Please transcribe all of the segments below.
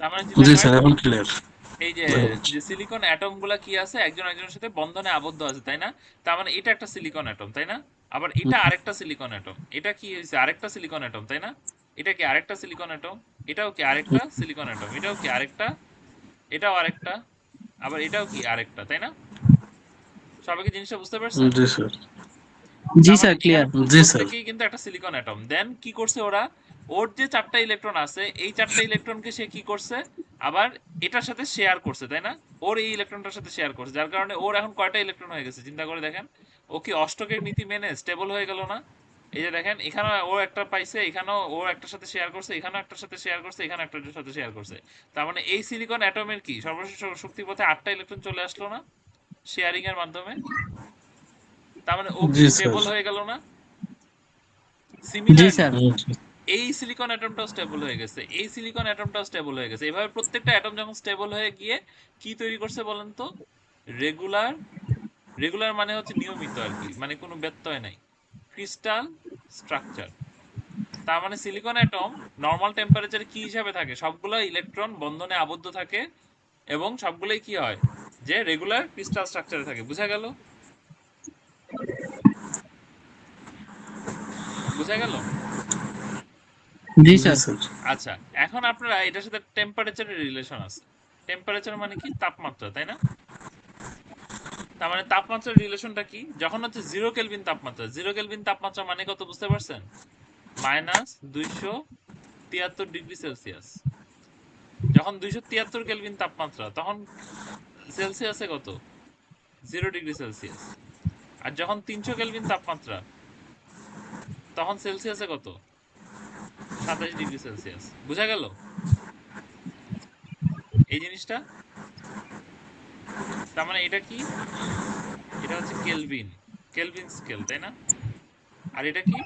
তার মানে চিন্তা জি করেন, স্যার, এখন ক্লিয়ার। এই যে যে সিলিকন অ্যাটম গুলা কি আছে, একজন একজনের সাথে বন্ধনে আবদ্ধ আছে, তাই না? তার মানে এটা একটা সিলিকন অ্যাটম, তাই না? আবার এটা আরেকটা সিলিকন অ্যাটম, এটা কি হয়েছে, আরেকটা সিলিকন অ্যাটম, তাই না? এটা কি আরেকটা সিলিকন অ্যাটম, এটাও কি আরেকটা সিলিকন অ্যাটম, এটাও কি আরেকটা, এটাও আরেকটা, আবার এটাও কি আরেকটা, তাই না? সবাই কি জিনিসটা বুঝতে পারছেন? জি স্যার। জি তার মানে স্যার, এখানে ক্লিয়ার। জি স্যার। প্রত্যেকেই কিন্তু একটা সিলিকন অ্যাটম। দেন কি করছে ওরা, ওর যে চারটা ইলেকট্রন আছে এই চারটা ইলেকট্রনকে সে কি করছে, আবার এটার সাথে শেয়ার করছে, তাই না? ওর এই ইলেকট্রনটার সাথে শেয়ার করছে, যার কারণে ওর এখন কয়টা ইলেকট্রন হয়ে গেছে চিন্তা করে দেখেন। ও কি অষ্টকের নীতি মেনে স্টেবল হয়ে গেল না? এই যে দেখেন, এখানে ও একটা পাইছে, এখানেও ও একটার সাথে শেয়ার করছে, এখানেও একটার সাথে শেয়ার করছে, এখানে একটার সাথে শেয়ার করছে। তার মানে এই সিলিকন অ্যাটমের কি সর্বশেষ শক্তি পথে আটটা ইলেকট্রন চলে আসলো না, শেয়ারিং এর মাধ্যমে? তার মানে ও কি জি স্যার। স্টেবল হয়ে গেল না? জি সিমিলারলি স্যার। এই সিলিকন অ্যাটমটাও স্টেবল হয়ে গেছে, এই সিলিকন অ্যাটমটাও স্টেবল হয়ে গেছে। এভাবে প্রত্যেকটা অ্যাটম যখন স্টেবল হয়ে গিয়ে কি তৈরি করছে বলেন তো? রেগুলার, রেগুলার মানে হচ্ছে নিয়মিত আর কি, মানে কোনো ব্যত্যয় নাই, ক্রিস্টাল স্ট্রাকচার। তার মানে সিলিকন অ্যাটম নর্মাল টেম্পারেচারে কি হিসাবে থাকে, সবগুলো ইলেকট্রন বন্ধনে আবদ্ধ থাকে এবং সবগুলোই কি হয়, যে রেগুলার ক্রিস্টাল স্ট্রাকচারে থাকে। বুঝা গেল? বুঝা গেল? জি জি স্যার। স্যার। আচ্ছা, এখন আপনারা এটার সাথে টেম্পারেচারের রিলেশন আছে। টেম্পারেচার মানে কি, তাপমাত্রা, তাই না? তার মানে তাপমাত্রার রিলেশনটা কি, যখন হচ্ছে 0 কেলভিন তাপমাত্রা, 0 কেলভিন তাপমাত্রা মানে কত বুঝতে পারছেন? -273 ডিগ্রি সেলসিয়াস। যখন 273 কেলভিন তাপমাত্রা, তখন সেলসিয়াসে কত, 0 ডিগ্রি সেলসিয়াস। আর যখন 300 কেলভিন তাপমাত্রা, তখন সেলসিয়াসে কত, 27 ডিগ্রি সেলসিয়াস। বুঝা গেল এই জিনিসটা? তার মানে এটা কি, এটা হচ্ছে কেলভিন, কেলভিন স্কেল, তাই না? আর এটা কি,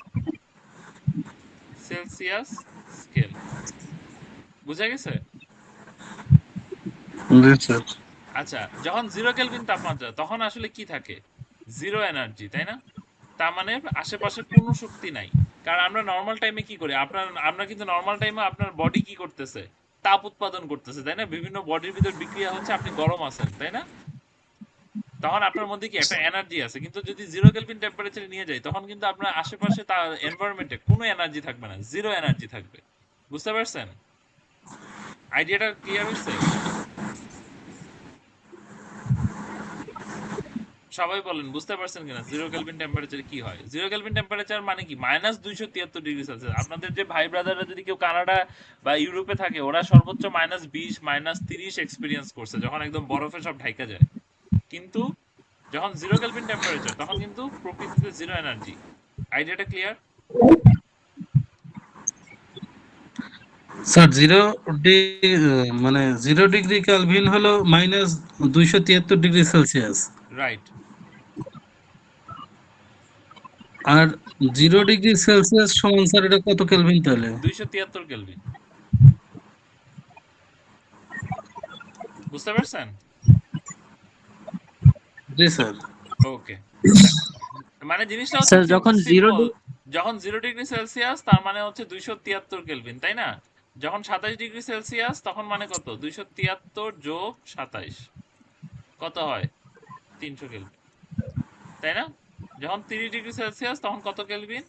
সেলসিয়াস স্কেল। বুঝা গেছে? জি স্যার। আচ্ছা, যখন 0 কেলভিন তাপমাত্রা, তখন আসলে কি থাকে, জিরো এনার্জি, তাই না? তার মানে আশেপাশে কোনো শক্তি নাই। কারণ আমরা নর্মাল টাইমে কি করি, আমরা কিন্তু নর্মাল টাইমে আপনার বডি কি করতেছে, তাপ উৎপাদন করতেছে, তাই না? বিভিন্ন বডির ভিতর বিক্রিয়া হচ্ছে, আপনি গরম আছেন, তাই না? তখন আপনার মধ্যে কি একটা এনার্জি আছে। কিন্তু যদি 0 কেলভিন টেম্পারেচারে নিয়ে যাই, তখন কিন্তু আপনার আশেপাশে তার এনভায়রনমেন্টে কোনো এনার্জি থাকবে না, জিরো এনার্জি থাকবে। বুঝতে পারছেন? আইডিয়াটা ক্লিয়ার হয়েছে? সবাই বলেন বুঝতে পারছেন কিনা, 0 কেলভিন টেম্পারেচারে কি হয়। 0 কেলভিন টেম্পারেচার মানে কি, -273 ডিগ্রি সেলসিয়াস। আপনাদের যে ভাই ব্রাদাররা যদি কেউ কানাডা বা ইউরোপে থাকে, ওরা সর্বোচ্চ -20 -30 এক্সপিরিয়েন্স করছে, যখন একদম বরফে সব ঢাইকা যায়। কিন্তু যখন 0 কেলভিন টেম্পারেচার, তখন কিন্তু প্রকৃতিতে জিরো এনার্জি। আইডিয়াটা ক্লিয়ার? স্যার, ডি মানে 0 ডিগ্রি কেলভিন হলো -273 ডিগ্রি সেলসিয়াস। রাইট। আর 0 ডিগ্রি সেলসিয়াস সমান স্যার এটা কত কেলভিন তাহলে? 273 কেলভিন। বুঝতে পারছেন? জি স্যার। ওকে। মানে জিনিসটা হচ্ছে স্যার, যখন জিরো সিম্পল। যখন 0 ডিগ্রি সেলসিয়াস, তার মানে হচ্ছে 273 কেলভিন, তাই না? যখন 27 ডিগ্রি সেলসিয়াস, তখন মানে কত, 273 + 27 কত হয়, 300 কেলভিন, তাই না? যখন 30 ডিগ্রি সেলসিয়াস, তখন কত কেলভিন,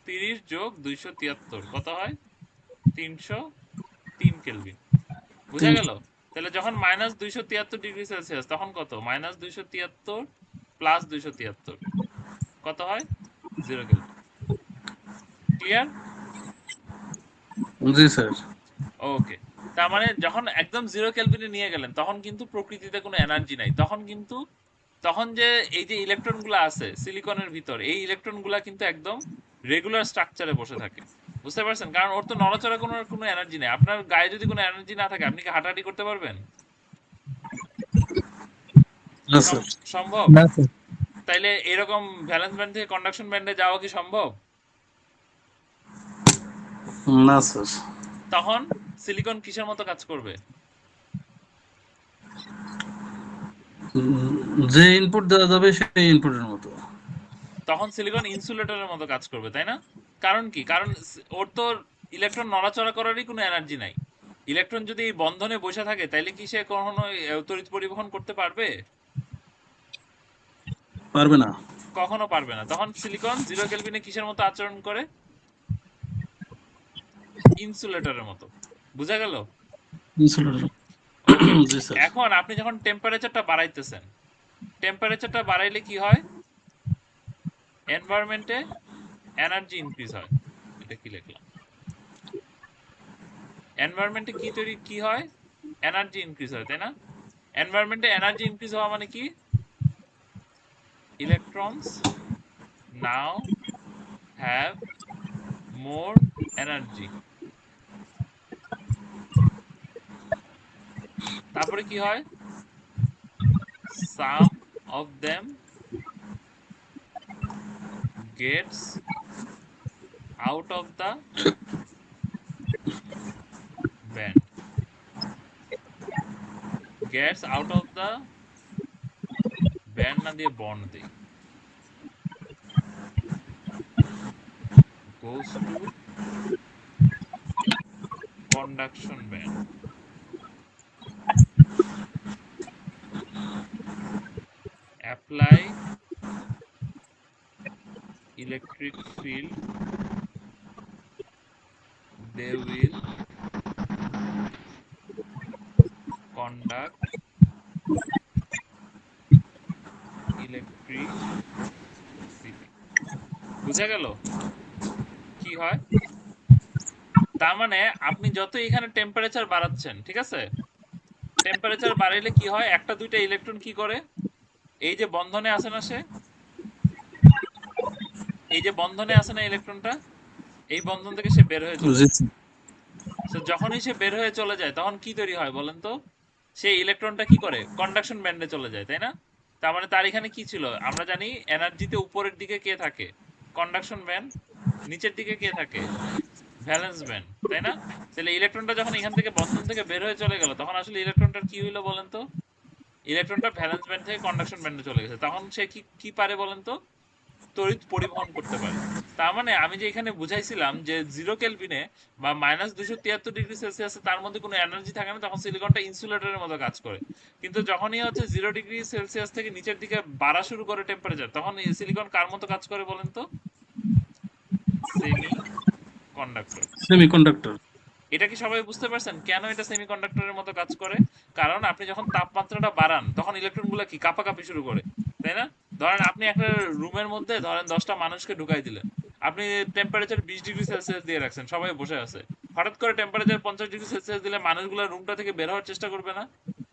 30 + 273 কত হয়, 303 কেলভিন। বুঝা গেল? তাহলে যখন -273 ডিগ্রি সেলসিয়াস, তখন কত, -273 + 273 কত হয়, 0 কেলভিন। ক্লিয়ার? জি স্যার। ওকে। তার মানে যখন একদম 0 কেলভিনে নিয়ে গেলেন, তখন কিন্তু প্রকৃতিতে কোনো এনার্জি নাই, তখন কিন্তু, তখন যে এই যে ইলেকট্রন গুলা আছে সিলিকনের ভিতর, এই ইলেকট্রন গুলা কিন্তু একদম রেগুলার স্ট্রাকচারে বসে থাকে। বুঝতে পারছেন? কারণ ওর তো নড়াচড়া কোনো কোনো এনার্জি নেই। আপনার গায়ে যদি কোনো এনার্জি না থাকে, আপনি কি হাঁটাহাঁটি করতে পারবেন? না স্যার। সম্ভব? না স্যার। তাইলে এরকম ভ্যালেন্স ব্যান্ড থেকে কন্ডাকশন ব্যান্ডে যাওয়া কি সম্ভব? না স্যার। তখন সিলিকন কিসের মতো কাজ করবে? যে ইনপুট দেওয়া যাবে সেই ইনপুটের মতো। তখন সিলিকন ইনসুলেটরের মতো কাজ করবে, তাই না? কারণ কি, কারণ ওর তো ইলেকট্রন নড়াচড়া করারই কোনো এনার্জি নাই। ইলেকট্রন যদি এই বন্ধনে বসে থাকে তাইলে কি সে কখনো তড়িৎ পরিবহন করতে পারবে? পারবে না। কখনো পারবে না। তখন সিলিকন 0 কেলভিনে কিসের মতো আচরণ করে? ইনসুলেটরের মতো। বুঝা গেল? ইনসুলেটর। ওকে। জি স্যার। এখন আপনি যখন টেম্পারেচারটা বাড়াইতেছেন, টেম্পারেচারটা বাড়াইলে কি হয়? এনভায়রনমেন্টে এনার্জি ইনক্রিজ হয়। এটা কি লিখলাম? এনভায়রনমেন্টে কি হয়? এনার্জি ইনক্রিজ হয়, তাই না? এনভায়রনমেন্টে এনার্জি ইনক্রিজ হওয়া মানে কি? Electrons now have more energy. তারপরে কি হয়? Some of them gets out of the band. Gets out of the band না দিয়ে বন্ড দেই। Goes to conduction band. Apply electric field, they will conduct electricity. বুঝা গেল কি হয়? তার মানে আপনি যত এখানে টেম্পারেচার বাড়াচ্ছেন, ঠিক আছে, টেম্পারেচার বাড়াইলে কি হয়? একটা দুইটা ইলেকট্রন কি করে? এই যে বন্ধনে আছে না সে, এই যে বন্ধনে আছে না ইলেকট্রনটা, এই বন্ধন থেকে সে বের হয়ে চলে জি যায়। স্যার। তো যখনই সে বের হয়ে চলে যায় তখন কি তৈরি হয় বলেন তো? সেই ইলেকট্রনটা কি করে? কন্ডাকশন ব্যান্ডে চলে যায়, তাই না? তার মানে তার এখানে কি ছিল? আমরা জানি এনার্জিতে উপরের দিকে কে থাকে? Conduction band. নিচের দিকে কে থাকে? ভ্যালেন্স ব্যান্ড, তাই না? তাহলে ইলেকট্রনটা যখন এখান থেকে বন্ধন থেকে বের হয়ে চলে গেল তখন আসলে ইলেকট্রনটার কি হইলো বলেন তো? ইলেকট্রনটা ভ্যালেন্স ব্যান্ড থেকে কন্ডাকশন ব্যান্ডে চলে গেছে। তখন সে কি কি পারে বলেন তো? তড়িৎ পরিবহন করতে পারে। তার মানে আমি যে এখানে বুঝাইছিলাম যে 0 কেলভিনে বা -273°C তার মধ্যে কোনো এনার্জি থাকে না, তখন সিলিকনটা ইনসুলেটরের মতো কাজ করে। কিন্তু যখনই হচ্ছে 0°C থেকে নিচের দিকে বাড়া শুরু করে টেম্পারেচার, তখন এই সিলিকন কার মতো কাজ করে বলেন তো? Semi conductor. সেমিকন্ডাক্টর। এটা কি সবাই বুঝতে পারছেন কেন এটা সেমিকন্ডাক্টরের মতো কাজ করে? কারণ আপনি যখন তাপমাত্রাটা বাড়ান তখন ইলেকট্রনগুলো কি কাঁপাকাঁপি শুরু করে, তাই না? ধরেন আপনি একটা রুমের মধ্যে ধরেন 10টা মানুষকে ঢুকাই দিলেন, আপনি টেম্পারেচার 20°C দিয়ে রাখছেন, সবাই বসে আছে, হঠাৎ করে টেম্পারেচার 50°C দিলে মানুষগুলো রুমটা থেকে বের হওয়ার চেষ্টা করবে না?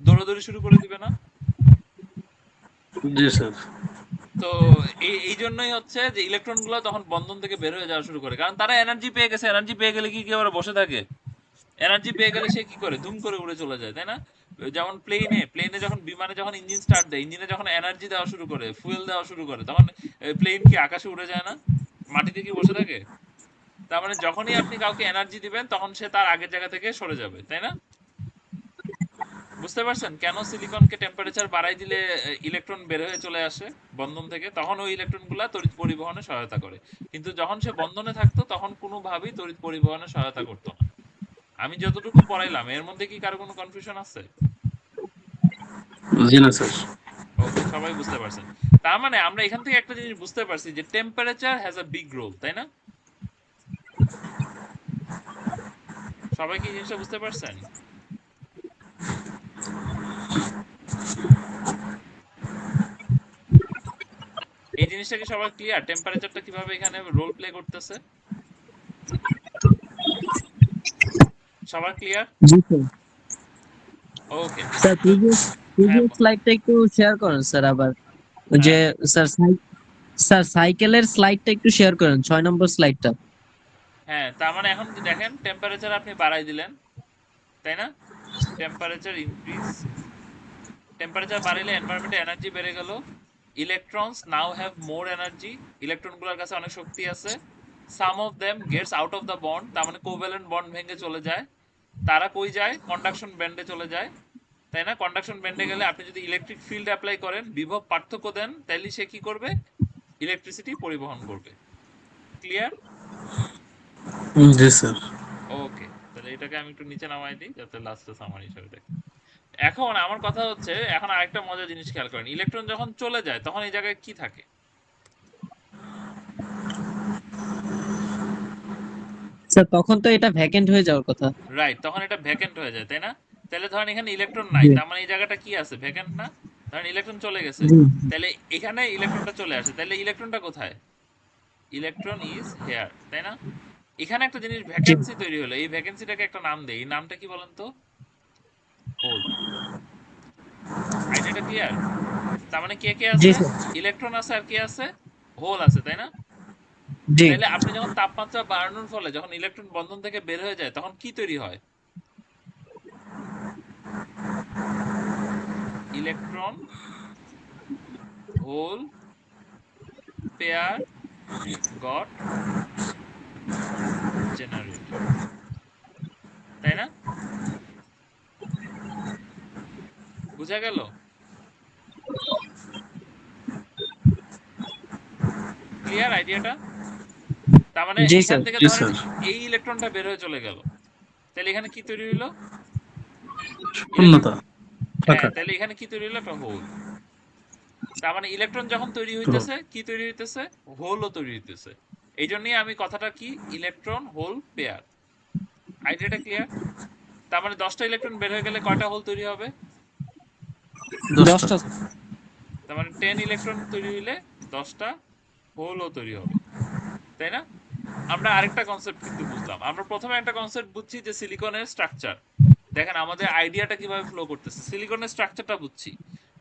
দৌড়াদৌড়ি শুরু করে দিবে না? জি স্যার। তো এই জন্যই হচ্ছে যে ইলেকট্রনগুলো তখন বন্ধন থেকে বের হয়ে যাওয়া শুরু করে, কারণ তারা এনার্জি পেয়ে গেছে। এনার্জি পেয়ে গেলে কি কেউ আর বসে থাকে? এনার্জি পেয়ে গেলে সে কি করে? ধুম করে উড়ে চলে যায়, তাই না? যেমন প্লেনে যখন বিমানে যখন ইঞ্জিন স্টার্ট দেয়, ইঞ্জিনে যখন এনার্জি দেওয়া শুরু করে, ফুয়েল দেওয়া শুরু করে, তখন প্লেন কি আকাশে উড়ে যায় না? মাটিতে কি বসে থাকে? তার মানে যখনই আপনি কাউকে এনার্জি দিবেন তখন সে তার আগের জায়গা থেকে সরে যাবে, তাই না? বুঝতে পারছেন কেন সিলিকনকে টেম্পারেচার বাড়াই দিলে ইলেকট্রন বের হয়ে চলে আসে বন্ধন থেকে? তখন ওই ইলেকট্রনগুলা তড়িৎ পরিবহনে সহায়তা করে। কিন্তু যখন সে বন্ধনে থাকতো তখন কোনোভাবেই তড়িৎ পরিবহনে সহায়তা করতো না। আমি যতটুকু পড়াইলাম এর মধ্যে কি কারো কোনো কনফিউশন আছে? জি না স্যার। ওকে, সবাই বুঝতে পারছেন। তার মানে আমরা এখান থেকে একটা জিনিস বুঝতে পারছি যে temperature has a big role, তাই না? সবাই কি জিনিসটা বুঝতে পারছেন? এই জিনিসটা কি সবাই ক্লিয়ার? টেম্পারেচারটা কিভাবে এখানে রোল প্লে করতেছে? সবার ক্লিয়ার? জি স্যার। ওকে। স্যার তো প্রিভিয়াস হ্যাঁ প্রিভিয়াস স্লাইডটা একটু শেয়ার করেন স্যার আবার। যে হ্যাঁ স্যার স্যার সাইকেলের স্লাইডটা একটু শেয়ার করেন, 6 নম্বর স্লাইডটা। হ্যাঁ, তার মানে এখন কি দেখেন, টেম্পারেচার আপনি বাড়াই দিলেন, তাই না? টেম্পারেচার ইনক্রিজ, টেম্পারেচার বাড়াইলে এনভায়রনমেন্টে এনার্জি বেড়ে গেল। Electrons now have more energy, ইলেকট্রনগুলোর কাছে অনেক শক্তি আছে। Some of them gets out of the bond, তার মানে কোভ্যালেন্ট বন্ড ভেঙে চলে যায়। তারা কই যায়? কন্ডাকশন ব্যান্ডে চলে যায়, তাই না? কন্ডাকশন ব্যান্ডে গেলে আপনি যদি ইলেকট্রিক ফিল্ড অ্যাপ্লাই করেন, বিভব পার্থক্য দেন, তাহলে সে কি করবে? ইলেকট্রিসিটি পরিবহন করবে। ক্লিয়ার? জি স্যার। ওকে। তো তাহলে এটাকে আমি একটু নিচে নামাই দিই যাতে লাস্টে সামারি হিসেবে দেখি। এখন আমার কথা হচ্ছে, এখন আরেকটা মজার জিনিস খেয়াল করেন, ইলেকট্রন যখন চলে যায় তখন এই জায়গায় কি থাকে? স্যার তখন তো এটা ভ্যাকেন্ট হয়ে যাওয়ার কথা। রাইট, তখন এটা ভ্যাকেন্ট হয়ে যায়, তাই না? তাহলে ধরেন এখানে ইলেকট্রন নাই, জি তার মানে এই জায়গাটা কি আছে? ভ্যাকেন্ট না? ধরেন ইলেকট্রন চলে গেছে, জি তাহলে এখানে ইলেকট্রনটা চলে আসে, তাহলে ইলেকট্রনটা কোথায়? ইলেকট্রন ইজ হেয়ার, তাই না? এখানে একটা জিনিস জি ভ্যাকেন্সি তৈরি হলো, এই ভ্যাকেন্সিটাকে একটা নাম দেই, এই নামটা কি বলেন তো? হোল। আইডিয়াটা ক্লিয়ার? তার মানে কে কে জি আছে? স্যার ইলেকট্রন আছে আর কি আছে? হোল আছে, তাই না? জি তাহলে আপনি যখন তাপমাত্রা বাড়ানোর ফলে যখন ইলেকট্রন বন্ধন থেকে বের হয়ে যায় তখন কি তৈরি হয়? Electron hole pair goat generated, তাই না? বুঝা গেল? ক্লিয়ার আইডিয়াটা? তার মানে জি এখান স্যার থেকে জি ধরেন স্যার, এই ইলেকট্রনটা বের হয়ে চলে গেল, তাহলে এখানে কি তৈরি হইলো? ইলেকট্রন, শূন্যতা, হ্যাঁ, ফাঁকা। তাহলে এখানে কি তৈরি হলো? একটা হোল। তার মানে ইলেকট্রন যখন তৈরি Block. হইতেছে কি তৈরি হইতেছে? হোলও তৈরি হইতেছে। এই জন্যই আমি কথাটা কি ইলেকট্রন হোল পেয়ার। আইডিয়াটা ক্লিয়ার? তার মানে 10টা ইলেকট্রন বের হয়ে গেলে কয়টা হোল তৈরি হবে? 10টা। 10টা। তার মানে 10 ইলেকট্রন তৈরি হইলে 10টা হোলও তৈরি হবে, তাই না? আমরা আরেকটা কনসেপ্ট কিন্তু বুঝলাম। আমরা প্রথমে একটা কনসেপ্ট বুঝছি যে সিলিকনের স্ট্রাকচার। দেখেন আমাদের আইডিয়াটা কিভাবে ফ্লো করতেছে, সিলিকনের স্ট্রাকচারটা বুঝছি।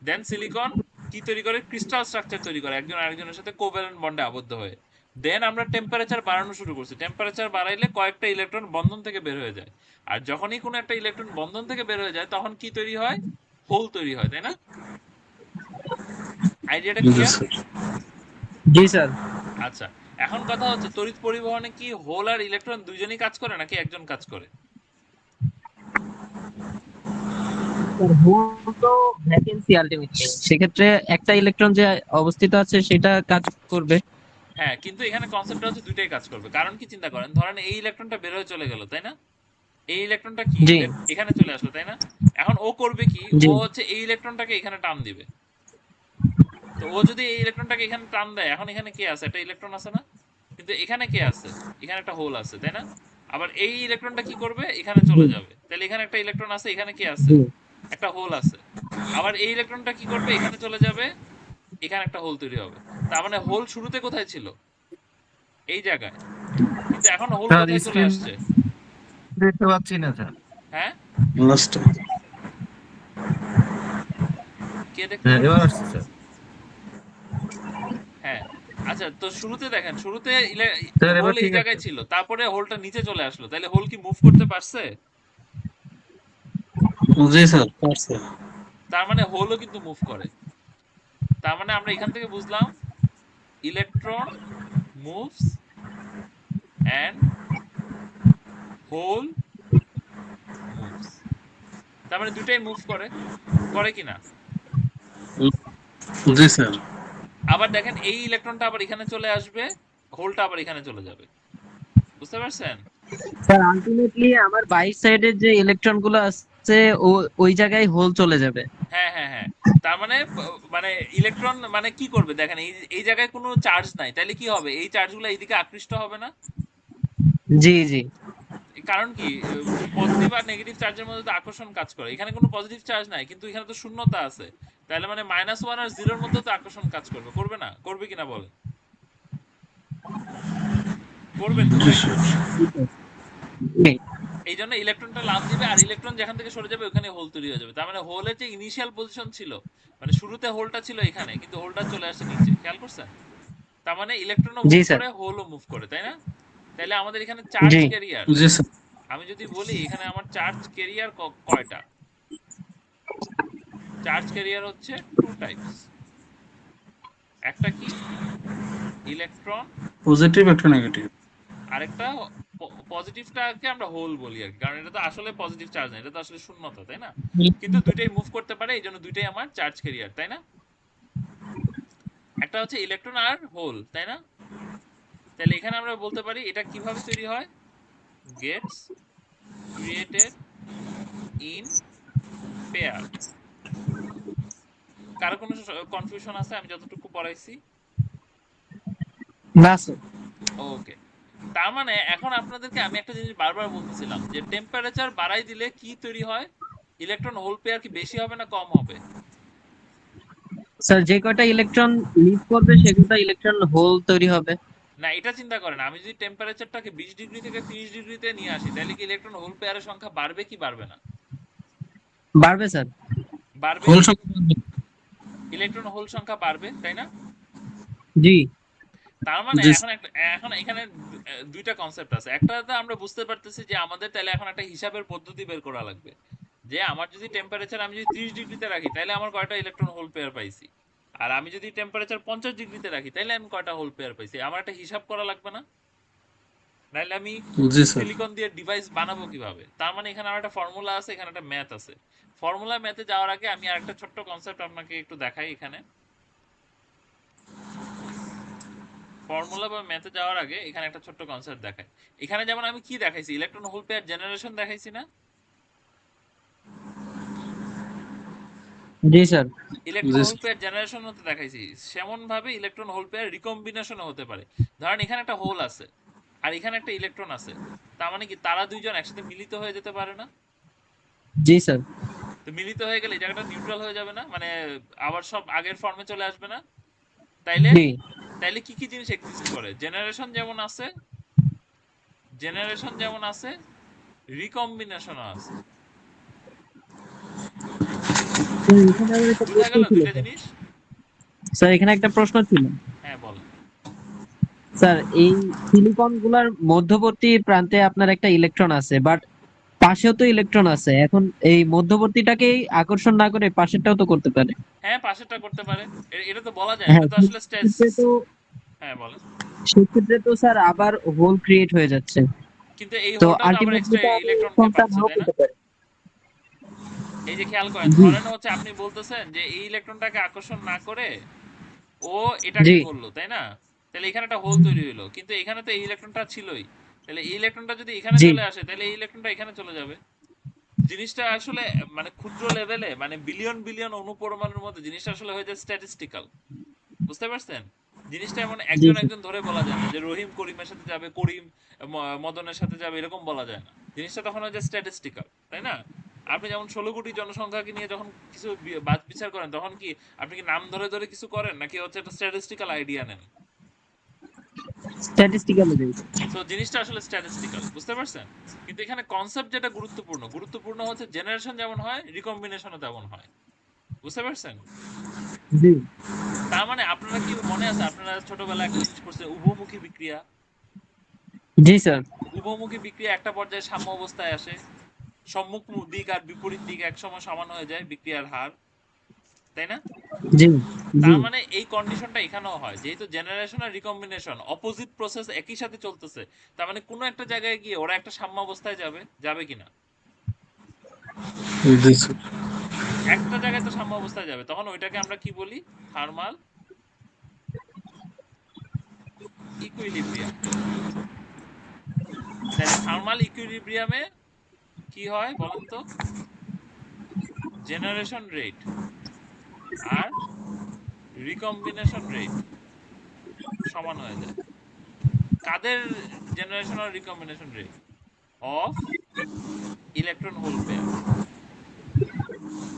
দেন সিলিকন কি তৈরি করে? ক্রিস্টাল স্ট্রাকচার তৈরি করে একজন আরেকজনের সাথে কোভ্যালেন্ট বন্ডে আবদ্ধ হয়ে। দেন আমরা টেম্পারেচার বাড়ানো শুরু করছি, টেম্পারেচার বাড়াইলে কয়েকটা ইলেকট্রন বন্ধন থেকে বের হয়ে যায়। আর যখনই কোনো একটা ইলেকট্রন বন্ধন থেকে বের হয়ে যায় তখন কি তৈরি হয়? হোল তৈরি হয়, তাই না? আইডিয়াটা জি ক্লিয়ার? স্যার। জি স্যার। আচ্ছা, এখন কথা হচ্ছে তড়িৎ পরিবহনে কি হোল আর ইলেকট্রন দুইজনই কাজ করে নাকি একজন কাজ করে? স্যার হোল তো ভ্যাকেন্সি আলটিমেটলি, সেক্ষেত্রে একটা ইলেকট্রন যে অবস্থিত আছে সেটা কাজ করবে। হ্যাঁ, কিন্তু এখানে কনসেপ্টটা হচ্ছে দুইটাই কাজ করবে। কারণ কি চিন্তা করেন, ধরেন এই ইলেকট্রনটা বের হয়ে চলে গেল, তাই না? এই ইলেকট্রনটা কি জি এখানে চলে আসলো, তাই না? এখন ও করবে কি, জি ও হচ্ছে এই ইলেকট্রনটাকে এখানে টান দিবে। তো ও যদি এই ইলেকট্রনটাকে এখানে টান দেয়, এখন এখানে কে আছে? একটা ইলেকট্রন আছে না? কিন্তু এখানে কে আছে? এখানে একটা হোল আছে, তাই না? আবার এই ইলেকট্রনটা কি করবে? এখানে জি চলে যাবে, তাহলে এখানে একটা ইলেকট্রন আছে, এখানে কি আছে? জি একটা হোল আছে। আবার এই ইলেকট্রনটা কি করবে? এখানে চলে যাবে, এখানে একটা হোল তৈরি হবে। তার মানে হোল শুরুতে কোথায় ছিল? এই জায়গায়। কিন্তু এখন হোল স্যার কোথায় চলে স্ক্রিন আসছে? দেখতে পাচ্ছি না স্যার। হ্যাঁ, লাস্ট। কে দেখতে হ্যাঁ এবার পারতেছে না? আসছে স্যার। হ্যাঁ, আচ্ছা, তো শুরুতে দেখেন, শুরুতে স্যার হোল এবার এই ঠিক আছে। জায়গায় ছিল, তারপরে হোলটা নিচে চলে আসলো, তাহলে হোল কি মুভ করতে পারছে? জি স্যার, পারছে। তার মানে হোলও কিন্তু মুভ করে। তার মানে আমরা এখান থেকে বুঝলাম electron moves and hole moves. তার মানে দুটাই মুভ করে, করে কিনা? জি স্যার। আবার দেখেন এই ইলেকট্রনটা আবার এখানে চলে আসবে, হোলটা আবার এখানে চলে যাবে। বুঝতে পারছেন? স্যার আলটিমেটলি আমার বাইর সাইডের যে ইলেকট্রন গুলো আছে ওই জায়গায় হোল চলে যাবে। হ্যাঁ, হ্যাঁ, হ্যাঁ। তার মানে মানে ইলেকট্রন মানে কি করবে দেখেন, এই এই জায়গায় কোনো চার্জ নাই, তাহলে কি হবে? এই চার্জগুলো এইদিকে আকৃষ্ট হবে না? জি জি কারণ কি, পজিটিভ আর নেগেটিভ চার্জের মধ্যে তো আকর্ষণ কাজ করে, এখানে কোনো পজিটিভ চার্জ নাই কিন্তু এখানে তো শূন্যতা আছে। তাহলে মানে -1 আর 0 এর মধ্যে তো আকর্ষণ কাজ করবে, করবে না? করবে কিনা বলেন? করবে তো, জি তাই না? স্যার। জি এই জন্য ইলেকট্রনটা লাফ দিবে আর ইলেকট্রন যেখান থেকে সরে যাবে ওখানে হোল তৈরি হয়ে যাবে। তার মানে হোলের যে ইনিশিয়াল পজিশন ছিল, মানে শুরুতে হোলটা ছিল এখানে কিন্তু হোলটা চলে আসছে নিচে, খেয়াল করছেন? তার মানে ইলেকট্রনও জি মুভ স্যার করে, হোলও মুভ করে, তাই না? তাহলে আমাদের এখানে চার্জ জি ক্যারিয়ার, জি স্যার। আমি যদি বলি এখানে আমার চার্জ ক্যারিয়ার কয়টা? চার্জ ক্যারিয়ার হচ্ছে টু টাইপস। একটা কি? ইলেকট্রন। পজিটিভ একটা নেগেটিভ। আরেকটা পজিটিভটাকে আমরা হোল বলি আর কি, কারণ এটা তো আসলে পজিটিভ চার্জ না, এটা তো আসলে শূন্যতা, তাই না? কিন্তু দুইটাই মুভ করতে পারে, এই জন্য দুইটাই আমার চার্জ ক্যারিয়ার, তাই না? একটা হচ্ছে ইলেকট্রন আর হোল, তাই না? তাহলে এখানে আমরা বলতে পারি এটা কিভাবে তৈরি হয়? Gets created in pair. কারো কোনো কনফিউশন আছে আমি যতটুকু পড়াইছি? না স্যার। ওকে, তার মানে এখন আপনাদেরকে আমি একটা জিনিস বারবার বলতেছিলাম যে টেম্পারেচার বাড়াই দিলে কি তৈরি হয়, ইলেকট্রন হোল পেয়ার কি বেশি হবে না কম হবে? স্যার যে কয়টা ইলেকট্রন লিভ করবে সে কয়টা ইলেকট্রন হোল তৈরি হবে। না, এটা চিন্তা করেন, আমি যদি টেম্পারেচারটাকে 20 ডিগ্রি থেকে 30 ডিগ্রিতে নিয়ে আসি তাহলে কি ইলেকট্রন হোল পেয়ারের সংখ্যা বাড়বে কি বাড়বে না? বাড়বে স্যার। বাড়বে। হোল সংখ্যা ইলেকট্রন হোল সংখ্যা বাড়বে, তাই না? জি তার মানে জি এখন এখানে দুইটা কনসেপ্ট আছে। একটা তো আমরা বুঝতে পারতেছি যে আমাদের তাহলে এখন একটা হিসাবের পদ্ধতি বের করা লাগবে যে আমার যদি টেম্পারেচার আমি যদি 30 ডিগ্রিতে রাখি তাহলে আমার কয়টা ইলেকট্রন হোল পেয়ার পাইছি, আর আমি যদি টেম্পারেচার 50 ডিগ্রিতে রাখি তাহলে আমি কয়টা হোল পেয়ার পাইছি। আমার একটা হিসাব করা লাগবে না? নাহলে আমি জি স্যার সিলিকন দিয়ে ডিভাইস বানাবো কিভাবে? তার মানে এখানে আমার একটা ফর্মুলা আছে, এখানে একটা ম্যাথ আছে। ফর্মুলা ম্যাথে যাওয়ার আগে আমি আরেকটা ছোট্ট কনসেপ্ট আপনাকে একটু দেখাই। এখানে ফর্মুলা বা ম্যাথে যাওয়ার আগে এখানে একটা ছোট্ট কনসেপ্ট দেখাই। এখানে যেমন আমি কি দেখাইছি, ইলেকট্রন হোল পেয়ার জেনারেশন দেখাইছি না? জি স্যার। ইলেকট্রন জি হোল পেয়ার জেনারেশন হতে দেখাইছি, সেমন ভাবে ইলেকট্রন হোল পেয়ার রিকম্বিনেশনও হতে পারে। ধরেন এখানে একটা হোল আছে আর এখানে একটা ইলেকট্রন আছে, তার মানে কি তারা দুইজন একসাথে মিলিত হয়ে যেতে পারে না? জি স্যার। তো মিলিত হয়ে গেলে এই জায়গাটা নিউট্রাল হয়ে যাবে না, মানে আবার সব আগের ফর্মে চলে আসবে না? তাইলে জি তাইলে কি কি জিনিস এক্সিস্ট করে? জেনারেশন যেমন আছে, জেনারেশন যেমন আছে, রিকম্বিনেশনও আছে। স্যার এখানে আমার একটা বুঝা প্রশ্ন গেল ছিল দুইটা স্যার। জিনিস? স্যার এখানে একটা প্রশ্ন ছিল। হ্যাঁ বলেন। স্যার এই সিলিকন গুলার মধ্যবর্তী প্রান্তে আপনার একটা ইলেকট্রন আছে, বাট পাশেও তো ইলেকট্রন আছে। এখন এই মধ্যবর্তীটাকেই আকর্ষণ না করে পাশেরটাও তো করতে পারে। হ্যাঁ, পাশেরটা করতে পারে। এটা তো বলা যায় না, হ্যাঁ, এটা তো আসলে সেক্ষেত্রে তো হ্যাঁ বলেন। সেক্ষেত্রে তো স্যার আবার হোল ক্রিয়েট হয়ে যাচ্ছে। কিন্তু এই তো হোলটা তো আবার আলটিমেটলি এক্সট্রা তো ইলেকট্রনকে ইলেকট্রনটা পাচ্ছে, নাও তাই না? পেতে পারে। এই যে খেয়াল করেন, জি ধরেন হচ্ছে আপনি বলতেছেন যে এই ইলেকট্রনটাকে আকর্ষণ না করে ও এটাকে জি করলো, তাই না? তাহলে এখানে একটা হোল তৈরি হলো, কিন্তু এখানে তো এই ইলেকট্রনটা ছিলই। তাহলে এই ইলেকট্রনটা যদি এখানে জি চলে আসে তাহলে এই ইলেকট্রনটা এখানে চলে যাবে। জিনিসটা আসলে মানে ক্ষুদ্র লেভেলে, মানে বিলিয়ন বিলিয়ন অণুপরমাণুর মধ্যে জিনিসটা আসলে হয়ে যায় স্ট্যাটিস্টিক্যাল। বুঝতে পারছেন? জিনিসটা এমন জি একজন স্যার। একজন ধরে বলা যায় না যে রহিম করিমের সাথে যাবে, করিম মদনের সাথে যাবে, এরকম বলা যায় না। জিনিসটা তখন হয়ে যায় স্ট্যাটিস্টিক্যাল, তাই না? আপনি যেমন 16 কোটি জনসংখ্যাকে নিয়ে যখন কিছু বাদ বিচার করেন তখন কি আপনি কি নাম ধরে ধরে কিছু করেন নাকি হচ্ছে একটা স্ট্যাটিস্টিক্যাল আইডিয়া নেন? স্ট্যাটিস্টিক্যালি জি সো জিনিসটা আসলে স্ট্যাটিস্টিক্যাল, বুঝতে পারছেন? কিন্তু এখানে কনসেপ্ট যেটা গুরুত্বপূর্ণ, গুরুত্বপূর্ণ হচ্ছে জেনারেশন যেমন হয় রিকম্বিনেশনও তেমন হয়। বুঝতে পারছেন? জি তার মানে আপনারা কি মনে আছে আপনারা ছোটবেলায় একটা জিনিস পড়ছেন, উভমুখী বিক্রিয়া? জি স্যার। উভমুখী বিক্রিয়া একটা পর্যায়ে সাম্য অবস্থায় আসে, সম্মুখ দিক আর বিপরীত দিক একসময় সমান হয়ে যায় বিক্রিয়ার হার, তাই না? জি জি তার মানে এই কন্ডিশনটা এখানেও হয়, যেহেতু জেনারেশন আর রিকম্বিনেশন অপোজিট প্রসেস একই সাথে চলতেছে। তার মানে কোনো একটা জায়গায় গিয়ে ওরা একটা সাম্য অবস্থায় যাবে, যাবে কিনা? জি স্যার একটা জায়গায় তো সাম্য অবস্থায় যাবে, তখন ওইটাকে আমরা কি বলি? Thermal equilibrium. তাহলে থার্মাল ইকুইলিব্রিয়ামে কি হয় বলেন তো? জেনারেশন রেট আর রিকম্বিনেশন রেট সমান হয়ে যায়। কাদের জেনারেশন আর recombination rate? Of electron hole pair.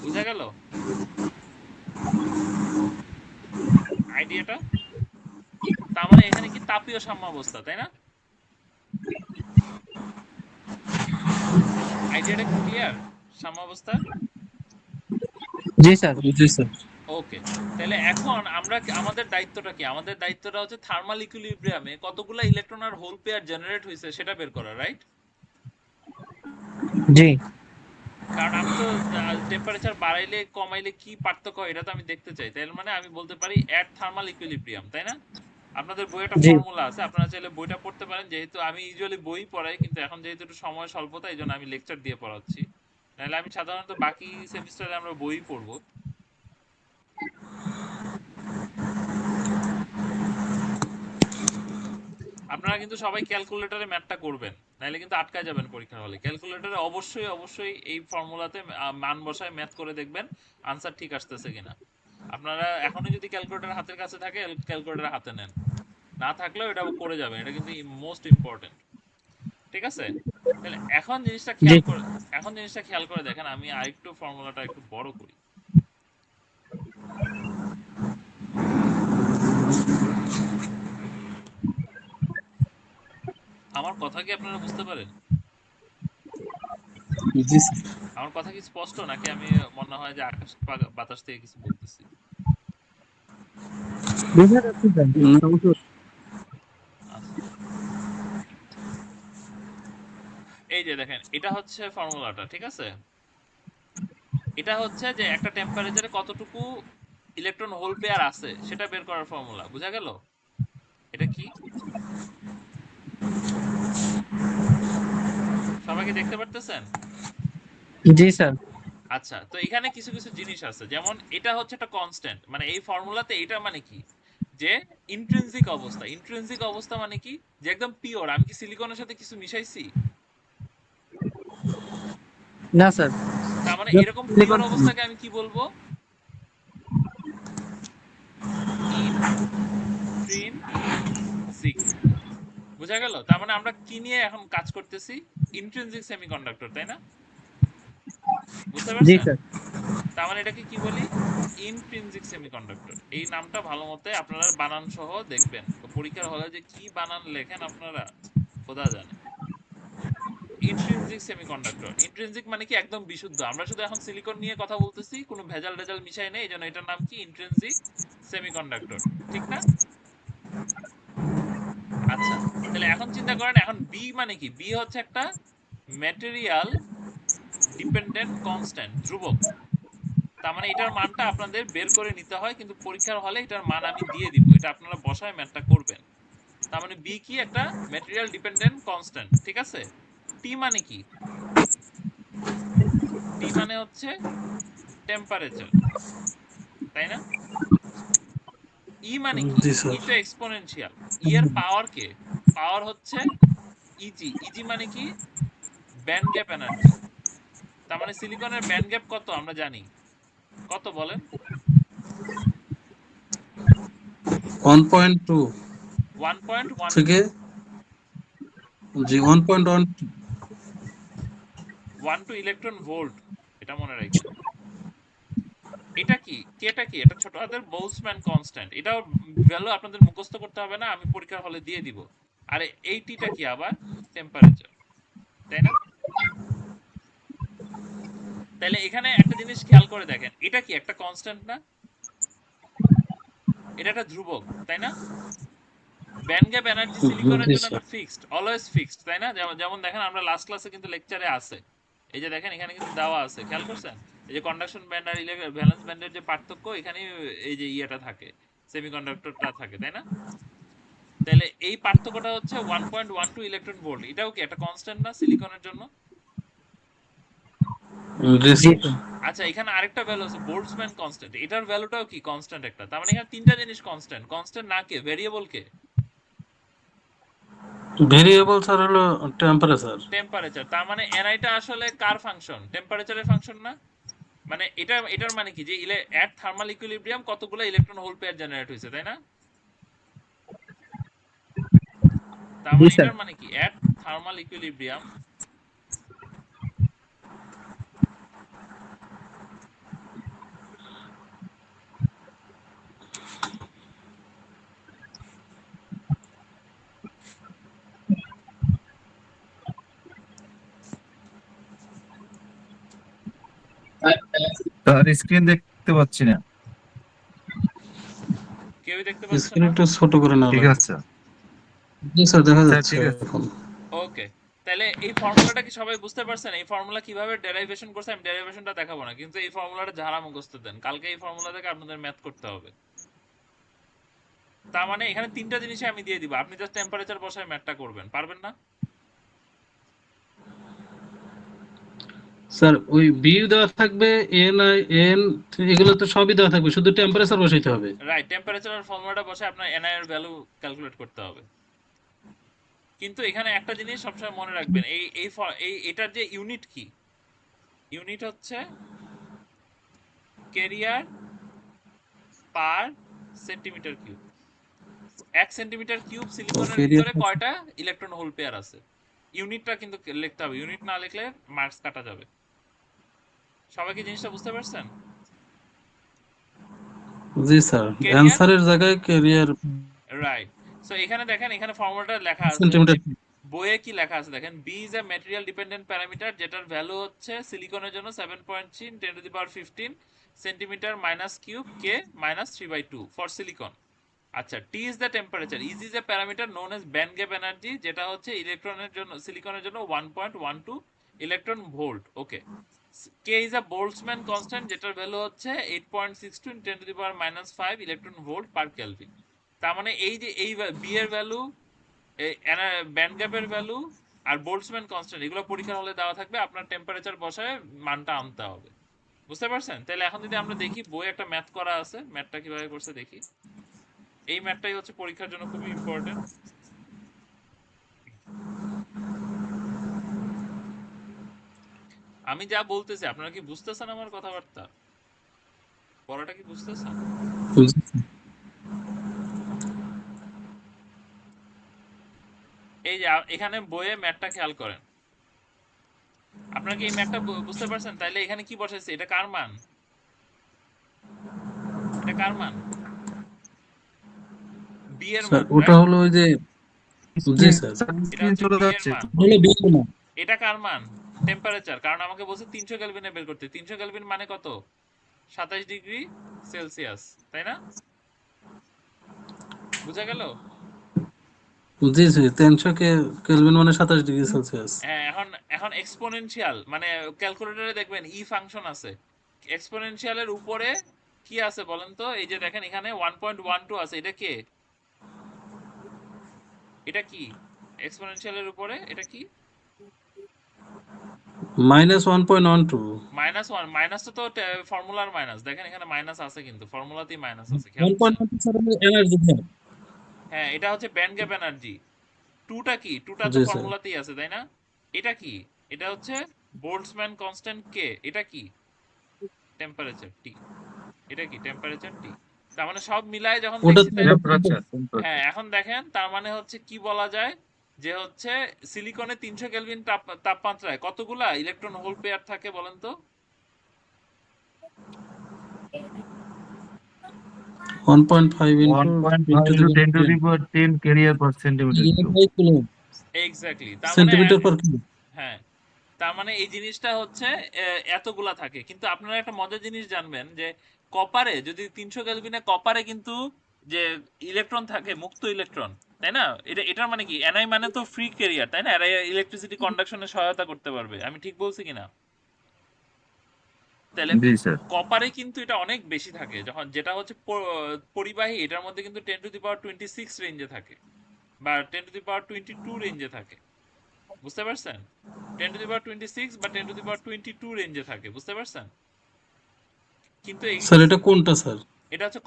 বুঝা গেল আইডিয়াটা? তার মানে এখানে কি তাপীয় সাম্যাবস্থা, তাই না? আইডিয়াটা কি ক্লিয়ার সাম্যাবস্থার? জি স্যার। জি স্যার ওকে, তাহলে এখন আমরা আমাদের দায়িত্বটা কি? আমাদের দায়িত্বটা হচ্ছে থার্মাল ইকুইলিব্রিয়ামে কতগুলা ইলেকট্রন আর হোল পেয়ার জেনারেট হয়েছে সেটা বের করা, রাইট? জি কারণ আমি তো টেম্পারেচার বাড়াইলে কমাইলে কি পার্থক্য হয় এটা তো আমি দেখতে চাই। তাই মানে আমি বলতে পারি অ্যাট থার্মাল ইকুইলিব্রিয়াম, তাই না? আপনাদের বইয়ে একটা জি ফর্মুলা আছে, আপনারা চাইলে বইটা পড়তে পারেন। যেহেতু আমি ইউজুয়ালি বই পড়াই, কিন্তু এখন যেহেতু একটু সময় স্বল্পতা এই জন্য আমি লেকচার দিয়ে পড়াচ্ছি। নাহলে আমি সাধারণত বাকি সেমিস্টারে আমরা বই পড়বো। আপনারা কিন্তু সবাই ক্যালকুলেটরে ম্যাথটা করবেন, নাইলে কিন্তু আটকায় যাবেন পরীক্ষার হলে। ক্যালকুলেটরে অবশ্যই অবশ্যই এই ফর্মুলাতে মান বসায় ম্যাথ করে দেখবেন আনসার ঠিক আসতেছে কিনা। আপনারা এখনই যদি ক্যালকুলেটর হাতের কাছে থাকে ক্যালকুলেটর হাতে নেন, না থাকলেও এটা করে যাবেন, এটা কিন্তু মোস্ট ইম্পর্টেন্ট। ঠিক আছে, তাহলে জি এখন জিনিসটা খেয়াল করে দেখেন, আমি আরেকটু ফর্মুলাটা একটু বড় করি। আমার কথা কি আপনারা বুঝতে পারেন? জি স্যার। আমার কথা কি স্পষ্ট, নাকি আমি মনে হয় যে আকাশ বাতাস থেকে কিছু বলতেছি? বোঝা যাচ্ছে স্যার, উম, সমস্যা হচ্ছে আচ্ছা, এই যে দেখেন, এটা হচ্ছে ফর্মুলাটা, ঠিক আছে? এটা হচ্ছে যে একটা টেম্পারেচারে কতটুকু ইলেকট্রন হোল পেয়ার আছে সেটা বের করার ফর্মুলা, বুঝা গেল? এটা কি সবাই কি দেখতে পারতেছেন? জি স্যার। আচ্ছা, তো এখানে কিছু কিছু জিনিস আছে, যেমন এটা হচ্ছে একটা কনস্ট্যান্ট, মানে এই ফর্মুলাতে এটা মানে কি, যে ইন্ট্রিনসিক অবস্থা। ইন্ট্রিনসিক অবস্থা মানে কি, যে একদম পিওর। আমি কি সিলিকনের সাথে কিছু মিশাইছি? না স্যার, তার মানে জাস্ট এরকম পিওর সিলিকন। অবস্থাকে আমি কি বলবো? ইন্ট্রিনসিক। বুঝা গেল? তার মানে আমরা কি নিয়ে এখন কাজ করতেছি? ইন্ট্রিনসিক সেমিকন্ডাক্টর, তাই না? বুঝতে জি পারছেন? স্যার। তার মানে এটাকে কি বলি? Intrinsic semiconductor. এই নামটা ভালো মতে আপনারা বানান সহ দেখবেন, পরীক্ষার হলে যে কি বানান লেখেন আপনারা খোদা জানে। ইন্ট্রিনসিক সেমিকন্ডাক্টর, ইন্ট্রিনসিক মানে কি একদম বিশুদ্ধ। আমরা শুধু এখন সিলিকন নিয়ে কথা বলতেছি, কোনো ভেজাল টেজাল মিশাই নেই, এই জন্য এটার নাম কি? ইন্ট্রিনসিক সেমিকন্ডাক্টর, ঠিক না? আচ্ছা, তাহলে এখন চিন্তা করেন, এখন বি মানে কি? বি হচ্ছে একটা ম্যাটেরিয়াল ডিপেন্ডেন্ট কনস্ট্যান্ট, ধ্রুবক। তার মানে এটার মানটা আপনাদের বের করে নিতে হয়, কিন্তু পরীক্ষার হলে এটার মান আমি দিয়ে দিব, এটা আপনারা বসায় ম্যাথটা করবেন। তার মানে বি কি? একটা ম্যাটেরিয়াল ডিপেন্ডেন্ট কনস্ট্যান্ট, ঠিক আছে? টি মানে কি? টি মানে হচ্ছে টেম্পারেচার, তাই না? ই মানে কি? জি ই স্যার। তো এক্সপোনেনশিয়াল। ই এর পাওয়ার কে? পাওয়ার হচ্ছে ইজি। ইজি মানে কি? Band gap energy. তার মানে সিলিকনের ব্যান্ড গ্যাপ কত আমরা জানি, কত বলেন? 1.2 1.12, থেকে, জি 1.1। 12 ইলেকট্রন ভোল্ট, এটা মনে রাখেন। এটা কি? কেটা কি? এটা ছোট হাতের বোলসম্যান কনস্ট্যান্ট। এটাও ভ্যালু আপনাদের মুখস্থ করতে হবে না, আমি পরীক্ষার হলে দিয়ে দিব। আরে এই টিটা কি আবার? টেম্পারেচার, তাই না? তাহলে এখানে একটা জিনিস খেয়াল করে দেখেন, এটা কি একটা কনস্ট্যান্ট না? এটা একটা ধ্রুবক, তাই না? ব্যান্ড গ্যাপ এনার্জি সিলিকনের জি জন্য স্যার। একটা ফিক্সড, অলওয়েজ ফিক্সড, তাই না? যেমন যেমন দেখেন, আমরা লাস্ট ক্লাসে কিন্তু লেকচারে আছে, এই যে দেখেন এখানে কিন্তু দেওয়া আছে, খেয়াল করছেন? এই যে কন্ডাকশন ব্যান্ড আর ভ্যালেন্স ব্যান্ডের যে পার্থক্য, এখানে এই যে ইয়েটা থাকে, সেমিকন্ডাক্টরটা থাকে, তাই না? তাহলে এই পার্থক্যটা হচ্ছে 1.12 ইলেকট্রন ভোল্ট। এটাও কি একটা কনস্ট্যান্ট না সিলিকনের জন্য? জি জি স্যার। স্যার। আচ্ছা, এখানে আরেকটা ভ্যালু আছে বোল্টজম্যান কনস্ট্যান্ট, এটার ভ্যালুটাও কি কনস্ট্যান্ট একটা। তার মানে এখানে তিনটা জিনিস কনস্ট্যান্ট। কনস্ট্যান্ট না কে? ভেরিয়েবল কে? ভেরিয়েবল স্যার হলো টেম্পারেচার। টেম্পারেচার। তার মানে এনআইটা আসলে কার ফাংশন? টেম্পারেচারের ফাংশন না? মানে এটার মানে কি, যে এট থার্মাল ইকুইলিব্রিয়াম কতগুলো ইলেকট্রন হোল পেয়ার জেনারেট হয়েছে, তাই না? তার জি মানে স্যার। এটার মানে কি, এট থার্মাল ইকুইলিব্রিয়াম তার স্ক্রিন দেখতে পাচ্ছি না। কেউই দেখতে পাচ্ছে স্ক্রিন না? একটু ছোট করে নেওয়া ঠিক লাগবে। আছে জি স্যার, দেখা স্যার, যাচ্ছে ঠিক আছে। এখন। ওকে, তাহলে এই ফর্মুলাটা কি সবাই বুঝতে পারছেন? এই ফর্মুলা কিভাবে ডেরাইভেশন করছে আমি ডেরাইভেশনটা দেখাবো না, কিন্তু এই ফর্মুলাটা যারা মুখস্থ দেন, কালকে এই ফর্মুলা থেকে আপনাদের ম্যাথ করতে হবে। তার মানে এখানে তিনটা জিনিসই আমি দিয়ে দিব, আপনি জাস্ট টেম্পারেচার বসায় ম্যাথটা করবেন, পারবেন না? স্যার ওই বি দেওয়া থাকবে, এন আই এন, এগুলো তো সবই দেওয়া থাকবে, শুধু টেম্পারেচার বসাইতে হবে। রাইট, টেম্পারেচার ফর্মুলাটা বসে আপনার এনআই এর ভ্যালু ক্যালকুলেট করতে হবে। কিন্তু এখানে একটা জিনিস সবসময় মনে রাখবেন, এই এটার যে ইউনিট কি, ইউনিট হচ্ছে carrier per centimetre cube. 1 centimetre cube সিলিকনের কেরিয়ার ভিতরে কয়টা ইলেকট্রন হোল পেয়ার আছে, ইউনিটটা কিন্তু লিখতে হবে, ইউনিট না লিখলে মার্কস কাটা যাবে। সবাই কি জিনিসটা বুঝতে পারছেন? জি স্যার, কেরিয়ার, অ্যানসারের জায়গায় কেরিয়ার রাইট। সো এখানে দেখেন, এখানে ফর্মুলাটা লেখা আছে, সেন্টিমিটার। বইয়ে কি লেখা আছে দেখেন, B is a material dependent parameter, যেটার ভ্যালু হচ্ছে সিলিকনের জন্য 7.3 10⁻15 centimetre minus cube K minus 3/2 for silicon. আচ্ছা, T is the temperature, is is a parameter known as band gap energy, যেটা হচ্ছে ইলেকট্রনের জন্য, সিলিকনের জন্য 1.12 electron volt. Okay. K is a Boltzmann constant, যেটার ভ্যালু হচ্ছে 8.62 10⁻⁵ ইলেকট্রন ভোল্ট পার কেলভিন। তার মানে এই যে এই বি এর ভ্যালু, ব্যান্ড গ্যাপের ভ্যালু আর বোল্টজম্যান কনস্ট্যান্ট, এগুলো পরীক্ষার হলে দেওয়া থাকবে, আপনার টেম্পারেচার বসায় মানটা আনতে হবে। বুঝতে পারছেন? তাহলে এখন যদি আমরা দেখি, বই একটা ম্যাথ করা আছে, ম্যাথটা কিভাবে করছে দেখি। এই ম্যাথটাই হচ্ছে পরীক্ষার জন্য খুবই ইম্পর্টেন্ট। আমি যা বলতেছি আপনারা কি বুঝতেছেন আমার কথাবার্তা? পড়াটা কি বুঝতেছেন? এই যে এখানে বইয়ে ম্যাথটা খেয়াল করেন, আপনারা কি এই ম্যাথটা বুঝতে পারছেন? তাইলে এখানে কি বসাইছে, এটা কার মান, এটা কার মান? বি এর স্যার মান, ওটা রাইট? হলো ওই যে, জি স্যার, এটা স্ক্রিন হচ্ছে চলে বি এর যাচ্ছে মান। হলো বিয়ে না। এটা কার মান? টেম্পারেচার, কারণ আমাকে বলছে 300 কেলভিনে বের করতে। 300 কেলভিন মানে কত? 27 ডিগ্রি সেলসিয়াস, তাই না? বুঝা গেল? জি জি, 300 কেলভিন মানে 27 ডিগ্রি সেলসিয়াস। হ্যাঁ, এখন এখন এক্সপোনেনশিয়াল মানে ক্যালকুলেটরে দেখবেন ই ফাংশন আছে, এক্সপোনেনশিয়ালের উপরে কি আছে বলেন তো? এই যে দেখেন এখানে 1.12 আছে, এটা কে, এটা কি এক্সপোনেনশিয়ালের উপরে, এটা কি? -1.12। -1, মাইনাস তো ফর্মুলার মাইনাস, দেখেন এখানে মাইনাস আছে, কিন্তু ফর্মুলাতেই মাইনাস আছে, খেয়াল করছেন? 1.12 স্যার হলো এনার্জি। হ্যাঁ, এটা হচ্ছে ব্যান্ড গ্যাপ এনার্জি। টুটা কি, টুটা তো জি স্যার। ফর্মুলাতেই আছে, তাই না? এটা কি, এটা হচ্ছে বোল্টজম্যান কনস্ট্যান্ট কে, এটা কি টেম্পারেচার টি, এটা কি টেম্পারেচার টি। তার মানে সব মিলায় যখন ওটা দেখছি তো তাহলে, টেম্পারেচার হ্যাঁ এখন দেখেন, তার মানে হচ্ছে কি বলা যায়, যে হচ্ছে সিলিকনে 300 কেলভিন তাপমাত্রায় কতগুলা ইলেকট্রন হোল পেয়ার থাকে বলেন তো? 1.5 1.5 into 10 to the power 10 carrier per centimeter cube. Exactly, তার মানে সেন্টিমিটার পার কিলো। হ্যাঁ, তার মানে এই জিনিসটা হচ্ছে এতগুলা থাকে। কিন্তু আপনারা একটা মজার জিনিস জানবেন, যে কপারে যদি 300 কেলভিনে কপারে কিন্তু যে ইলেকট্রন থাকে, মুক্ত ইলেকট্রন, তাই না? এটার মানে কি, এনআই মানে তো ফ্রি ক্যারিয়ার, তাই না? এরা ইলেকট্রিসিটি কন্ডাকশনে সহায়তা করতে পারবে, আমি ঠিক বলছি কিনা? তাহলে জি স্যার। কপারে কিন্তু এটা অনেক বেশি থাকে, যখন যেটা হচ্ছে পরিবাহী, এটার মধ্যে কিন্তু 10⁻26 রেঞ্জে থাকে, বা 10⁻22 রেঞ্জে থাকে। বুঝতে পারছেন? 10⁻26 বা 10⁻22 রেঞ্জে থাকে, বুঝতে পারছেন? কিন্তু স্যার এটা কোনটা স্যার? এটা হচ্ছে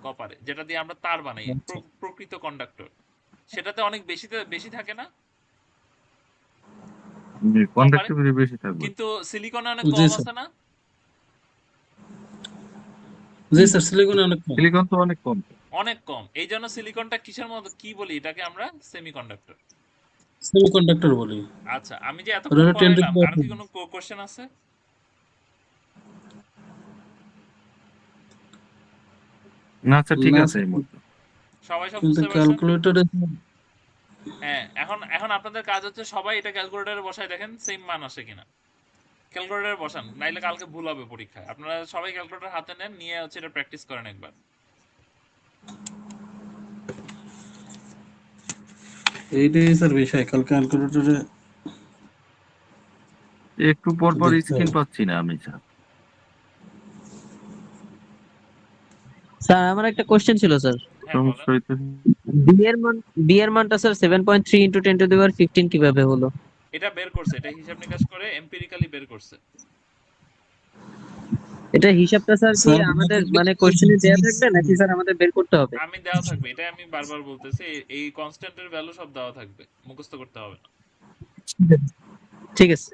কপারে যেটা দিয়ে আমরা তার বানাই, আচ্ছা। প্রকৃত কন্ডাক্টর, সেটাতে অনেক বেশি থাকে না কপারে? কন্ডাক্টিভিটি বেশি থাকবে। কিন্তু সিলিকনে অনেক জি কম স্যার। আছে না? জি স্যার, সিলিকনে অনেক কম। সিলিকন তো অনেক কম। অনেক কম। এই জন্য সিলিকনটা কিসের মতো, কি বলি এটাকে আমরা? সেমিকন্ডাক্টর। সেমিকন্ডাক্টর বলি। আচ্ছা, আমি যে ওটা এতক্ষণ হলো 10 to the পড়াইলাম, power কার কি 2। কোনো কোশ্চেন আছে? না স্যার, ঠিক না আছে স্যার, এই মতো। সবাই সব কিন্তু বুঝতে পারছেন? ক্যালকুলেটরে হ্যাঁ, এখন এখন আপনাদের কাজ হচ্ছে সবাই এটা ক্যালকুলেটরে বসায় দেখেন সেম মান আসে কিনা। ক্যালকুলেটরে বসান, নাইলে কালকে ভুল হবে পরীক্ষায়। আপনারা সবাই ক্যালকুলেটর হাতে নেন, নিয়ে হচ্ছে এটা প্র্যাকটিস করেন একবার। এইটাই স্যার বিষয়, কাল ক্যালকুলেটরে একটু পর পর দেখতে স্ক্রিন হবে। পাচ্ছি না আমি স্যার। স্যার আমার একটা কোশ্চেন ছিল স্যার। হ্যাঁ বলেন। সমস্যা হইতেছে। বি এর মান, বি এর মানটা স্যার 7.3 ইনটু 10 টু দি পাওয়ার 15 কিভাবে হলো? এটা বের করছে, এটা হিসাব নিকাশ করে এম্পিরিক্যালি বের করছে। এটা হিসাবটা স্যার কি স্যার আমাদের মানে কোশ্চেনে দেয়া থাকবে নাকি স্যার আমাদের বের করতে হবে? আমি দেওয়া থাকবে, এটাই আমি বারবার বলতেছি, এই কনস্ট্যান্টের ভ্যালু সব দেওয়া থাকবে, মুখস্থ করতে হবে না। ঠিক আছে।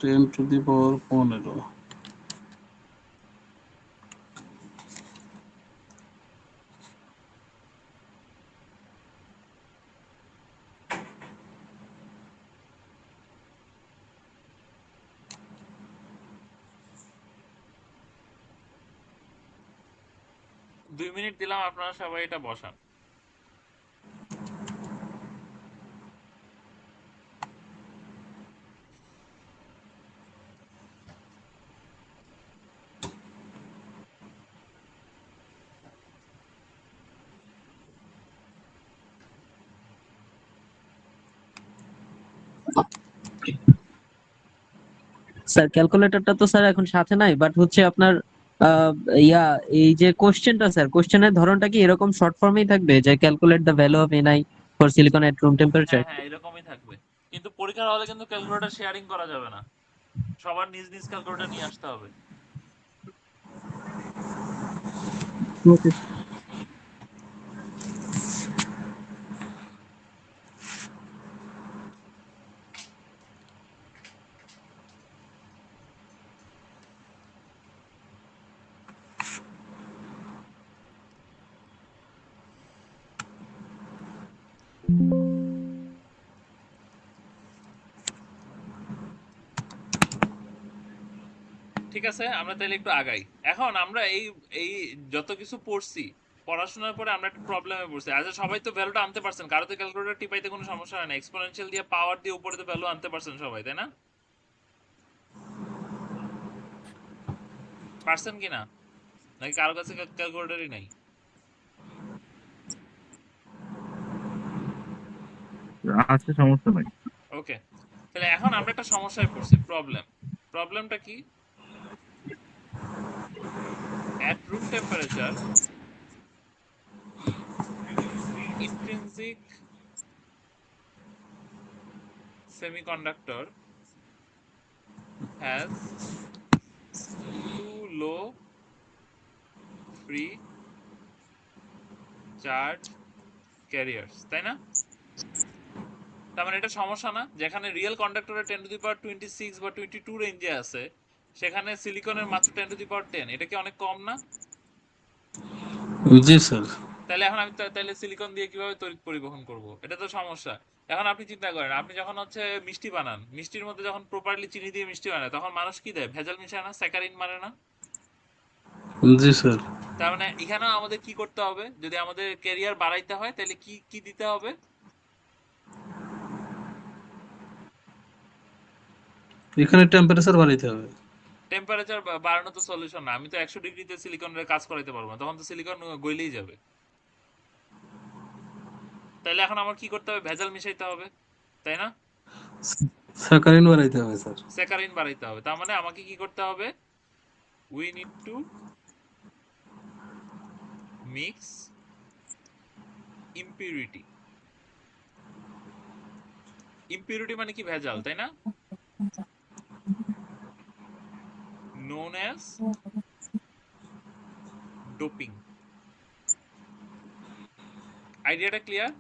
10⁻15। দুই মিনিট দিলাম, আপনারা সবাই এটা বসান। স্যার ক্যালকুলেটরটা তো স্যার এখন সাথে নাই, বাট হচ্ছে আপনার আহ, ইয়া এই যে কোশ্চেনটা স্যার, কোশ্চেনের ধরনটা কি এরকম শর্ট ফর্মেই থাকবে যে calculate the value of NI for silicon at room temperature? হ্যাঁ হ্যাঁ, এরকমই থাকবে। কিন্তু পরীক্ষার হলে কিন্তু ক্যালকুলেটর শেয়ারিং করা যাবে না, সবার নিজ নিজ ক্যালকুলেটর নিয়ে আসতে হবে। ওকে। ঠিক আছে, আমরা তাহলে একটু আগাই। এখন আমরা এই এই যত কিছু পড়ছি, পড়াশোনার পরে আমরা একটা প্রবলেমে পড়ছি। আচ্ছা, সবাই তো ভ্যালুটা আনতে পারছেন, কারো তো ক্যালকুলেটর টিপাইতে কোনো সমস্যা হয় না, এক্সপোনেনশিয়াল দিয়ে পাওয়ার দিয়ে উপরে তো ভ্যালু আনতে পারছেন সবাই, তাই না? পারছেন কি না, নাকি কারো কাছে ক্যালকুলেটরই নাই? আছে, সমস্যা নাই। ওকে, তাহলে এখন আমরা একটা সমস্যায় পড়ছি, প্রবলেমটা কি? at room temperature intrinsic semiconductor has two low free charge carriers, তাই না? তার মানে এটা সমস্যা না, যেখানে রিয়েল কন্ডাক্টরের 10⁻26 বা 22 রেঞ্জে আছে, সেখানে সিলিকনের মাত্র 10⁻10, এটা কি অনেক কম না? জি স্যার। তাহলে এখন আমি তাহলে সিলিকন দিয়ে কিভাবে তড়িৎ পরিবহন করব, এটা তো সমস্যা। এখন আপনি চিন্তা করেন, আপনি যখন হচ্ছে মিষ্টি বানান, মিষ্টির মধ্যে যখন প্রপারলি চিনি দিয়ে মিষ্টি বানায়, তখন মানুষ কি দেয়? ভেজাল মিশায় না, স্যাকারিন মানে না? জি স্যার। তার মানে এখানেও আমাদের কি করতে হবে, যদি আমাদের ক্যারিয়ার বাড়াইতে হয় তাহলে কি কি দিতে হবে? এখানে টেম্পারেচার বাড়াইতে হবে। টেম্পারেচার বাড়ানো তো সলিউশন না, আমি তো 100 ডিগ্রিতে সিলিকনের কাজ করাইতে পারবো না, তখন তো সিলিকন গইলেই যাবে। তাহলে এখন আমার কি করতে হবে? ভেজাল মিশাইতে হবে, তাই না? স্যাকারিন বাড়াইতে হবে স্যার। স্যাকারিন বাড়াইতে হবে, তার মানে আমাকে কি করতে হবে? We need to mix impurity. Impurity মানে কি? ভেজাল, তাই না? Known as doping. আইডিয়াটা ক্লিয়ার?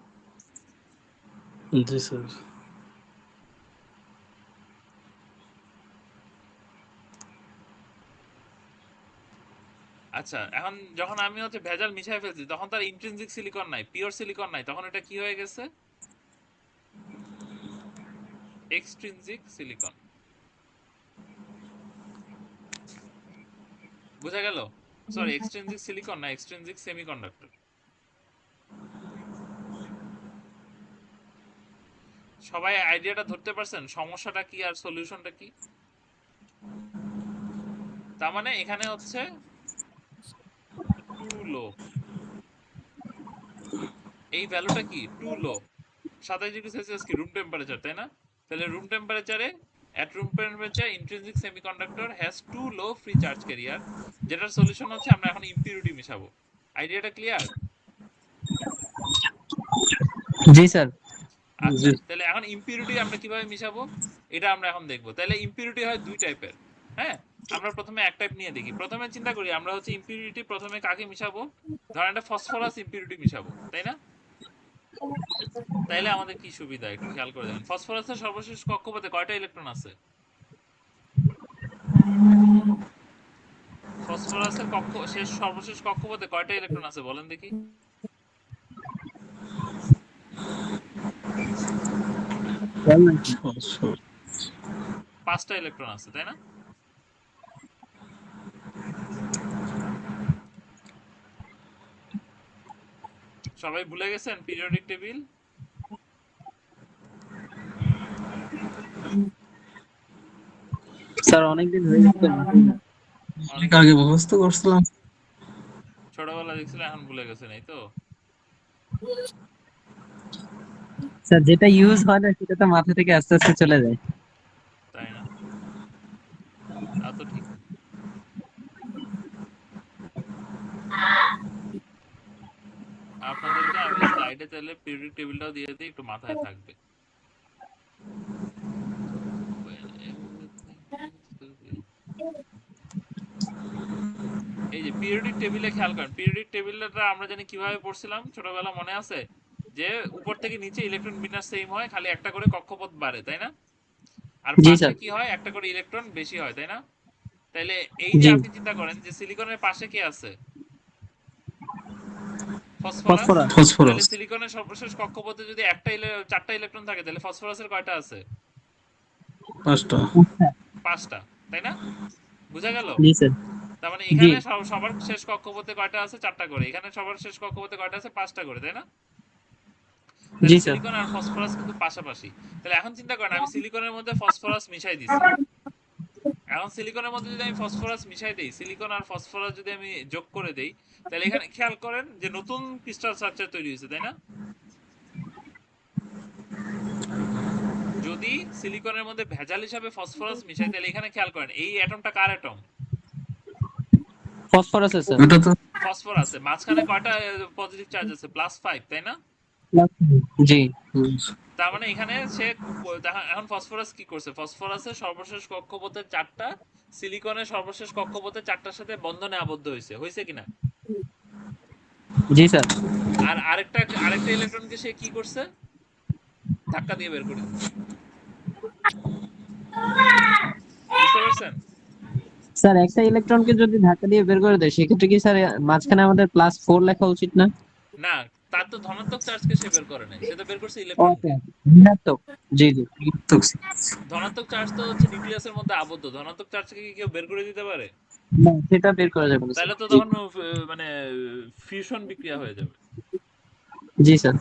জি স্যার। আচ্ছা, এখন যখন আমি হচ্ছে ভেজাল মিশাই ফেলছি, তখন তার ইন্ট্রিনসিক সিলিকন নাই, পিওর সিলিকন নাই, তখন এটা কি হয়ে গেছে? Extrinsic silicon. বুঝা গেল? সরি, এক্সট্রিনসিক সিলিকন না, এক্সট্রিনসিক সেমিকন্ডাক্টর। সবাই আইডিয়াটা ধরতে পারছেন, সমস্যাটা কি আর সলিউশনটা কি? তার মানে এখানে হচ্ছে টু লো, এই ভ্যালুটা কি? To low. 27°C কি রুম টেম্পারেচার, তাই না? তাহলে রুম টেম্পারেচারে, at room temperature intrinsic semiconductor has too low free charge carrier, যেটার সলিউশন হচ্ছে আমরা এখন ইম্পিউরিটি মিশাবো। আইডিয়াটা ক্লিয়ার? জি স্যার। আচ্ছা জি তাহলে এখন ইম্পিউরিটি আমরা কিভাবে মিশাবো এটা আমরা এখন দেখবো। তাহলে ইম্পিউরিটি হয় দুই টাইপের। হ্যাঁ, আমরা প্রথমে এক টাইপ নিয়ে দেখি। প্রথমে চিন্তা করি আমরা হচ্ছে ইম্পিউরিটি প্রথমে কাকে মিশাবো, ধরেন একটা ফসফরাস ইম্পিউরিটি মিশাবো, তাই না? তাইলে আমাদের কি সুবিধা একটু খেয়াল করে দেখেন। ফসফরাসের সর্বশেষ কক্ষপথে কয়টা ইলেকট্রন আছে? ফসফরাসের সর্বশেষ কক্ষপথে কয়টা ইলেকট্রন আছে বলেন দেখি? ফসফরাস। 5টা ইলেকট্রন আছে, তাই না? সবাই ভুলে গেছেন পিরিয়ডিক টেবিল? স্যার অনেকদিন হয়ে গেছে। অনেক আগে মুখস্থ করছিলাম। ছোটবেলা দেখছিল, এখন ভুলে গেছেন, এই তো। স্যার যেটা ইউজ হয় না সেটা তো মাথা থেকে আস্তে আস্তে চলে যায়। তাই না? তা তো ঠিক। আপনাদেরকে আমি স্লাইডে তাহলে পিরিয়ডিক টেবিলটাও দিয়ে দিই, একটু মাথায় থাকবে। এই যে পিরিয়ডিক টেবিলে খেয়াল করেন, পিরিয়ডিক টেবিলটা আমরা জানি কিভাবে পড়ছিলাম ছোটবেলা, মনে আছে? যে উপর থেকে নিচে ইলেকট্রন বিন্যাস সেম হয়, খালি একটা করে কক্ষপথ বাড়ে, তাই না? আর জি পাশে স্যার। কি হয়, একটা করে ইলেকট্রন বেশি হয়, তাই না? তাইলে এই যে জি। আপনি চিন্তা করেন যে সিলিকনের পাশে কি আছে? ফসফরাস। ফসফরাস। তাহলে ফসফরাস সিলিকনের সর্বশেষ কক্ষপথে যদি 4টা ইলেকট্রন থাকে, তাহলে ফসফরাসের কয়টা আছে? 5টা। 5টা, তাই না? বুঝা গেল? জি স্যার। তার মানে জি। এখানে সবার শেষ কক্ষপথে কয়টা আছে? 4টা করে। এখানে সবার শেষ কক্ষপথে কয়টা আছে? 5টা করে, তাই না? জি তাহলে স্যার। সিলিকন আর ফসফরাস কিন্তু পাশাপাশি। তাহলে এখন চিন্তা করেন আমি সিলিকনের মধ্যে ফসফরাস মিশাই দিছি। এখন সিলিকনের মধ্যে যদি আমি ফসফরাস মিশাই দেই, সিলিকন আর ফসফরাস যদি আমি যোগ করে দেই, তাহলে এখানে খেয়াল করেন যে নতুন ক্রিস্টাল স্ট্রাকচার তৈরি হয়েছে, তাই না? যদি সিলিকনের মধ্যে ভেজাল হিসাবে ফসফরাস মিশাই, তাহলে এখানে খেয়াল করেন এই অ্যাটমটা কার অ্যাটম? ফসফরাসের স্যার। এটা তো ফসফরাসে। মাঝখানে কয়টা পজিটিভ চার্জ আছে? +5, তাই না? জি। তার মানে এখানে এখন ফসফরাস কি করছে? ফসফরাসের সর্বশেষ কক্ষপথে 4টা, সিলিকনের সর্বশেষ কক্ষপথে 4টার সাথে বন্ধনে আবদ্ধ হয়েছে, হয়েছে কিনা? জি স্যার। আর আরেকটা ইলেকট্রনকে সে কি করছে? ধাক্কা দিয়ে বের করে দিচ্ছে। বুঝতে পারছেন? স্যার একটা ইলেকট্রনকে যদি ধাক্কা দিয়ে বের করে দেয় সেক্ষেত্রে কি স্যার মাঝখানে আমাদের +4 লেখা উচিত না? না, তার তো ধনাত্মক চার্জকে সে বের করে নাই, সে তো বের করছে ও ইলেকট্রনকে। আচ্ছা। ঋণাত্মক। জি জি। তো ধনাত্মক চার্জ তো হচ্ছে নিউক্লিয়াসের মধ্যে আবদ্ধ, ধনাত্মক চার্জকে কি কেউ বের করে দিতে পারে? না সেটা বের করা যাবে না স্যার। তাহলে তো জি। তখন মানে ফিউশন বিক্রিয়া হয়ে যাবে, জি স্যার।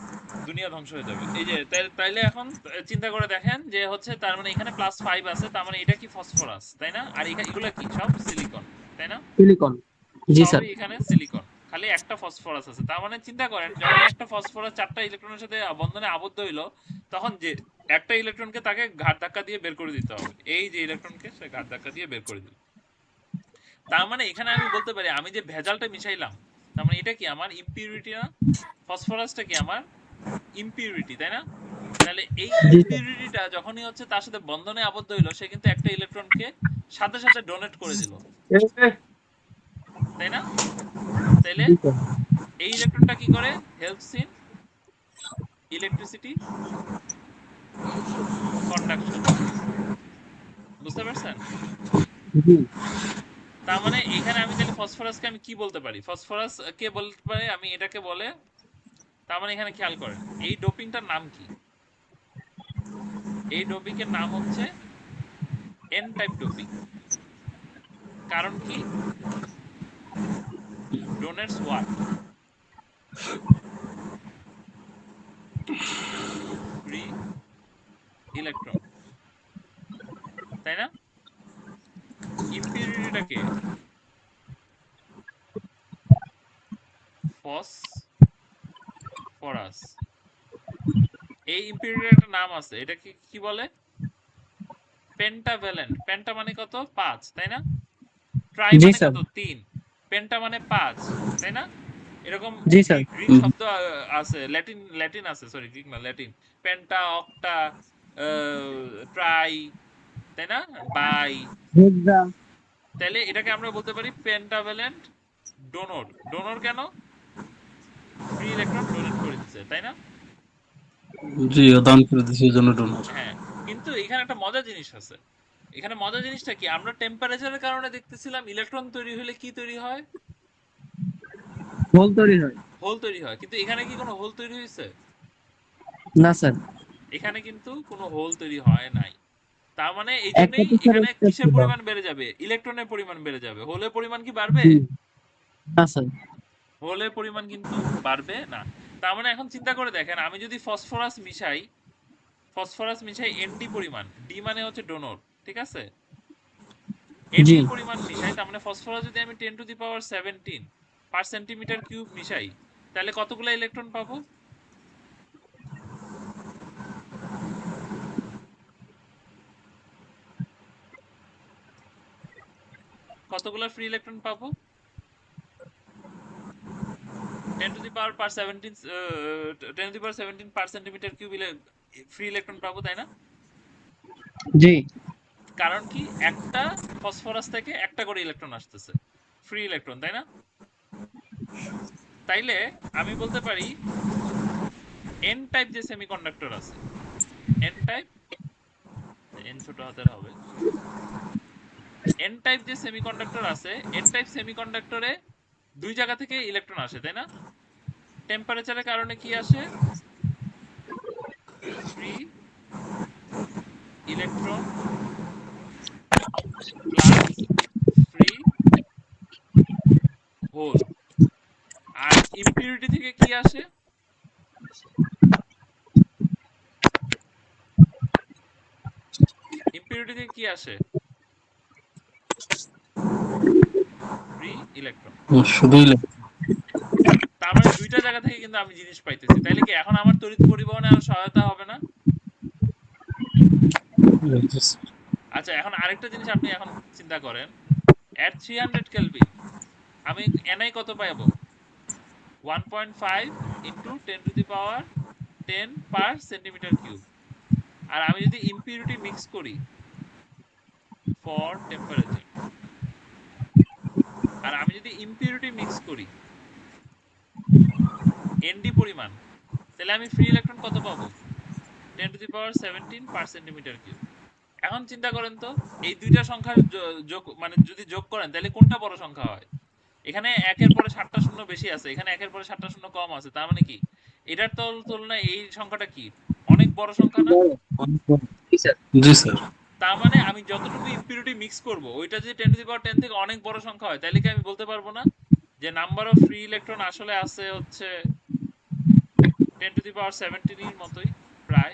দুনিয়া ধ্বংস হয়ে যাবে। এই যে তাইলে এখন চিন্তা করে দেখেন যে হচ্ছে তার মানে এখানে +5 আছে, তার মানে এটা কি ফসফরাস, তাই না? আর এগুলা কি সব সিলিকন, তাই না? সিলিকন। জি স্যার। সবই এখানে সিলিকন, খালি একটা ফসফরাস আছে। তার মানে চিন্তা করেন যখনই একটা ফসফরাস 4টা ইলেকট্রনের সাথে বন্ধনে আবদ্ধ হইলো, তখন যে একটা ইলেকট্রনকে তাকে ঘাত ধাক্কা দিয়ে বের করে দিতে হবে। এই যে ইলেকট্রনকে সে ঘাত ধাক্কা দিয়ে বের করে দিল। তার মানে এখানে আমি বলতে পারি আমি যে ভেজালটা মিশাইলাম, তার মানে এটা কি আমার ইম্পিউরিটি না? ফসফরাসটা কি আমার ইম্পিউরিটি, তাই না? তাহলে এই জি স্যার। ইম্পিউরিটিটা যখনই হচ্ছে তার সাথে বন্ধনে আবদ্ধ হইলো, সে কিন্তু একটা ইলেকট্রনকে সাথে সাথে ডোনেট করে দিল, তাই না? তাইলে জি স্যার। এই ইলেকট্রনটা কি করে? Helps in electricity conduction. বুঝতে পারছেন? জি। তার মানে এখানে আমি তাহলে ফসফরাসকে আমি কি বলতে পারি? ফসফরাস কে বলতে পারি আমি, এটাকে বলে। তার মানে এখানে খেয়াল করেন এই ডোপিংটার নাম কি? এই ডোপিংয়ের নাম হচ্ছে এন টাইপ ডোপিং। কারণ কি? Donates what? ফ্রি ইলেকট্রন, তাই না? ইম্পিউরিটিটা কে? ফসফরাস। এই ইম্পিউরিটির একটা নাম আছে, এটা কি কি বলে? পেন্টাভ্যালেন্ট। পেন্টা মানে কত? 5, তাই না? ট্রাই জি মানে স্যার। কত? 3। পেন্টা মানে 5, তাই না? এরকম জি স্যার। গ্রিক শব্দ আছে, ল্যাটিন আছে, সরি গ্রিক না ল্যাটিন, পেন্টা, অক্টা, ট্রাই, তাই না, বাই। হেক্সা। তাহলে এটাকে আমরা বলতে পারি পেন্টাভ্যালেন্ট ডোনর। ডোনর কেন? ফ্রি ইলেকট্রন ডোনেট করে দিচ্ছে, তাই না? জি, দান করে দিছে এই জন্য ডোনার। হ্যাঁ, কিন্তু এখানে একটা মজার জিনিস আছে। এখানে মজার জিনিসটা কি, আমরা টেম্পারেচারের কারণে দেখতেছিলাম ইলেকট্রন তৈরি হলে কি তৈরি হয়, হোল তৈরি হয়। হোল তৈরি হয়, কিন্তু এখানে কি কোনো হোল তৈরি হয়েছে? না স্যার। এখানে কিন্তু কোনো হোল তৈরি হয় নাই। তার মানে এই একটা জন্যই তো স্যার এখানে এক্সট্রা কিসের ছিল। পরিমাণ বেড়ে যাবে, ইলেকট্রনের পরিমাণ বেড়ে যাবে, হোলের পরিমাণ কি বাড়বে? জি। না স্যার। হোলের পরিমাণ কিন্তু বাড়বে না। তার মানে এখন চিন্তা করে দেখেন, আমি যদি ফসফরাস মিশাই এনডি পরিমাণ, ডি মানে হচ্ছে ডোনর, ঠিক আছে, জি। এনডি পরিমাণ মিশাই, তার মানে ফসফরাস যদি আমি 10^17 পার সেন্টিমিটার কিউব মিশাই, তাহলে কতগুলো ইলেকট্রন পাবো? কতগুলো ফ্রি ইলেকট্রন পাবো? 10^17 পার সেন্টিমিটার কিউব ফ্রি ইলেকট্রন পাবো, তাই না? জি। কারণ কি, একটা ফসফরাস থেকে একটা করে ইলেকট্রন আসতেছে, ফ্রি ইলেকট্রন, তাই না? তাইলে আমি বলতে পারি এন টাইপ যে সেমিকন্ডাক্টর আছে, এন টাইপ, এন ছোট হাতের হবে, এন টাইপ যে সেমিকন্ডাক্টর আছে, এন টাইপ সেমিকন্ডাক্টরে দুই জায়গা থেকে ইলেকট্রন আসে, তাই না? টেম্পারেচারের কারণে কি আসে? Free electron plus free hole. আর ইম্পিউরিটি থেকে কি আসে? ইম্পিউরিটি থেকে কি আসে? Free electron. শুধুই তার মানে দুইটা জায়গা থেকে কিন্তু আমি জিনিস পাইতেছি, তাইলে কি এখন আমার তড়িৎ পরিবহনে আরো সহায়তা হবে না? লাগতেছে। আচ্ছা, এখন আরেকটা জিনিস আপনি এখন চিন্তা করেন, এট 300 কেলভিন আমি এনআই কত পাবো? 1.5 ইন্টু 10^10 পার সেন্টিমিটার কিউব। আর আমি যদি ইম্পিউরিটি মিক্স করি ফর টেম্পারেচার, আর আমি যদি ইম্পিউরিটি মিক্স করি এনডি পরিমাণ, তাহলে আমি ফ্রি ইলেকট্রন কত পাবো? 10^17 পার সেন্টিমিটার কিউব। এখন চিন্তা করেন তো, এই দুইটা সংখ্যার যোগ, মানে যদি যোগ করেন তাহলে কোনটা বড় সংখ্যা হয়? এখানে একের পরে 7টা শূন্য বেশি আছে, এখানে একের পরে 7টা শূন্য কম আছে, তার মানে কি এটার তুলনায় এই সংখ্যাটা কি অনেক বড় সংখ্যা না? বড়, অনেক বড়। জি স্যার। জি স্যার। তার মানে আমি যতটুকু ইম্পিউরিটি মিক্স করব ওইটা যদি 10^10 থেকে অনেক বড় সংখ্যা হয়, তাহলে কি আমি বলতে পারবো না যে নাম্বার অফ ফ্রি ইলেকট্রন আসলে আছে হচ্ছে 10^17 এর মতোই প্রায়?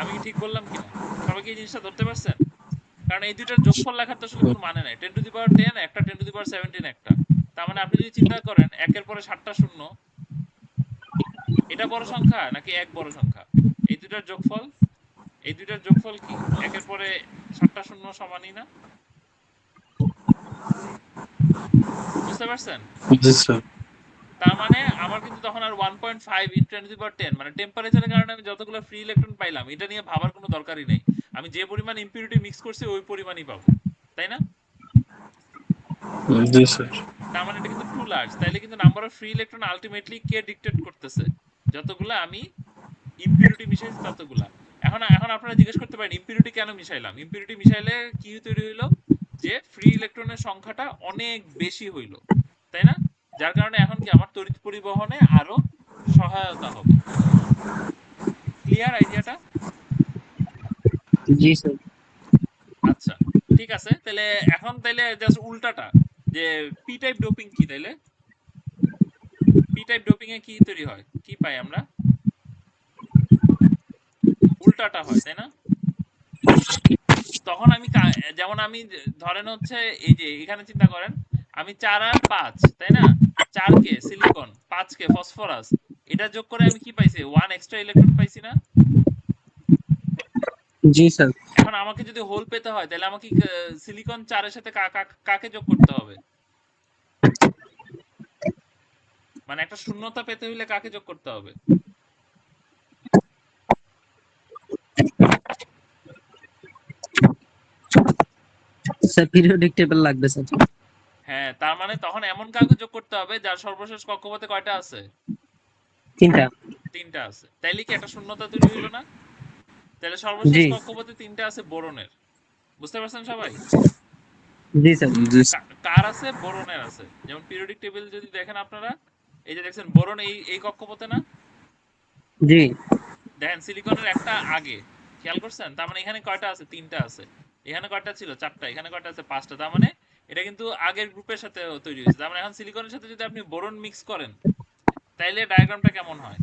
আমি কি ঠিক বললাম কিনা? সবাই কি এই জিনিসটা ধরতে পারছেন? কারণ এই দুইটার যোগফল লেখার তো আসলে কোনো মানে নাই, 10^10 একটা, 10^17 একটা। তার মানে আপনি যদি চিন্তা করেন একের পরে 7টা শূন্য, এটা বড় সংখ্যা নাকি এক বড় সংখ্যা? এই দুইটার যোগফল, এই দুইটার যোগফল কি একের পরে 7টা শূন্য সমানই না? বুঝতে পারছেন? জি স্যার। তার মানে আমার কিন্তু তখন আর 1.5 ইন্টু 10^10, মানে টেম্পারেচারের কারণে আমি যতগুলো ফ্রি ইলেকট্রন পাইলাম এটা নিয়ে ভাবার কোনো দরকারই নেই, আমি যে পরিমাণ ইম্পিউরিটি মিক্স করছি ওই পরিমাণই পাবো, তাই না? জি স্যার। তার মানে এটা কিন্তু টু লার্জ, তাইলে কিন্তু number of free electron ultimately K dictate করতেছে? যতগুলা আমি ইম্পিউরিটি মিশাইছি ততগুলা। এখন এখন আপনারা জিজ্ঞেস করতে পারেন ইম্পিউরিটি কেন মিশাইলাম? ইম্পিউরিটি মিশাইলে কি তৈরি হইলো, যে ফ্রি ইলেকট্রনের সংখ্যাটা অনেক বেশি হইলো, তাই না? যার কারণে এখন কি আমার তড়িৎ পরিবহনে আরো সহায়তা হবে। ক্লিয়ার আইডিয়াটা? জি স্যার। আচ্ছা, ঠিক আছে, তাহলে এখন তাইলে জাস্ট উল্টাটা, যে পি টাইপ ডোপিং কি, তাইলে পি টাইপ ডোপিং এ কি তৈরি হয়, কি পাই আমরা? উল্টাটা হয়, তাই না? তখন আমি যেমন আমি ধরেন হচ্ছে এই যে এখানে চিন্তা করেন, আমি 4 আর 5, তাই না, 4 কে সিলিকন, 5 কে ফসফরাস, এটা যোগ করে আমি কি পাইছি, 1 এক্সট্রা ইলেকট্রন পাইছি না? জি স্যার। এখন আমাকে যদি হোল পেতে হয় তাহলে আমাকে সিলিকন 4 এর সাথে কাকে যোগ করতে হবে? মানে একটা শূন্যতা পেতে হইলে কাকে যোগ করতে হবে? স্যার পিরিয়ডিক টেবিল লাগবে স্যার। হ্যাঁ, তার মানে তখন এমন কাউকে যোগ করতে হবে যার সর্বশেষ কক্ষপথে কয়টা আছে? 3টা। 3টা আছে। তাইলে কি একটা শূন্যতা তৈরি হইল না? তাহলে সর্বশেষ জি কক্ষপথে 3টা আছে বোরনের। বুঝতে পারছেন সবাই? জি স্যার। জি কার আছে? বোরনের আছে। যেমন পিরিয়ডিক টেবিল যদি দেখেন আপনারা, এই যে দেখছেন বোরন এই কক্ষপথে না? জি দেখেন সিলিকনের একটা আগে, খেয়াল করছেন? তার মানে এখানে কয়টা আছে? 3টা আছে। এখানে কয়টা ছিল? 4টা। এখানে কয়টা আছে? 5টা। তার মানে এটা কিন্তু আগের গ্রুপের সাথে তৈরি হয়েছে। তার মানে এখন সিলিকনের সাথে যদি আপনি বোরন মিক্স করেন, তাইলে ডায়াগ্রামটা কেমন হয়?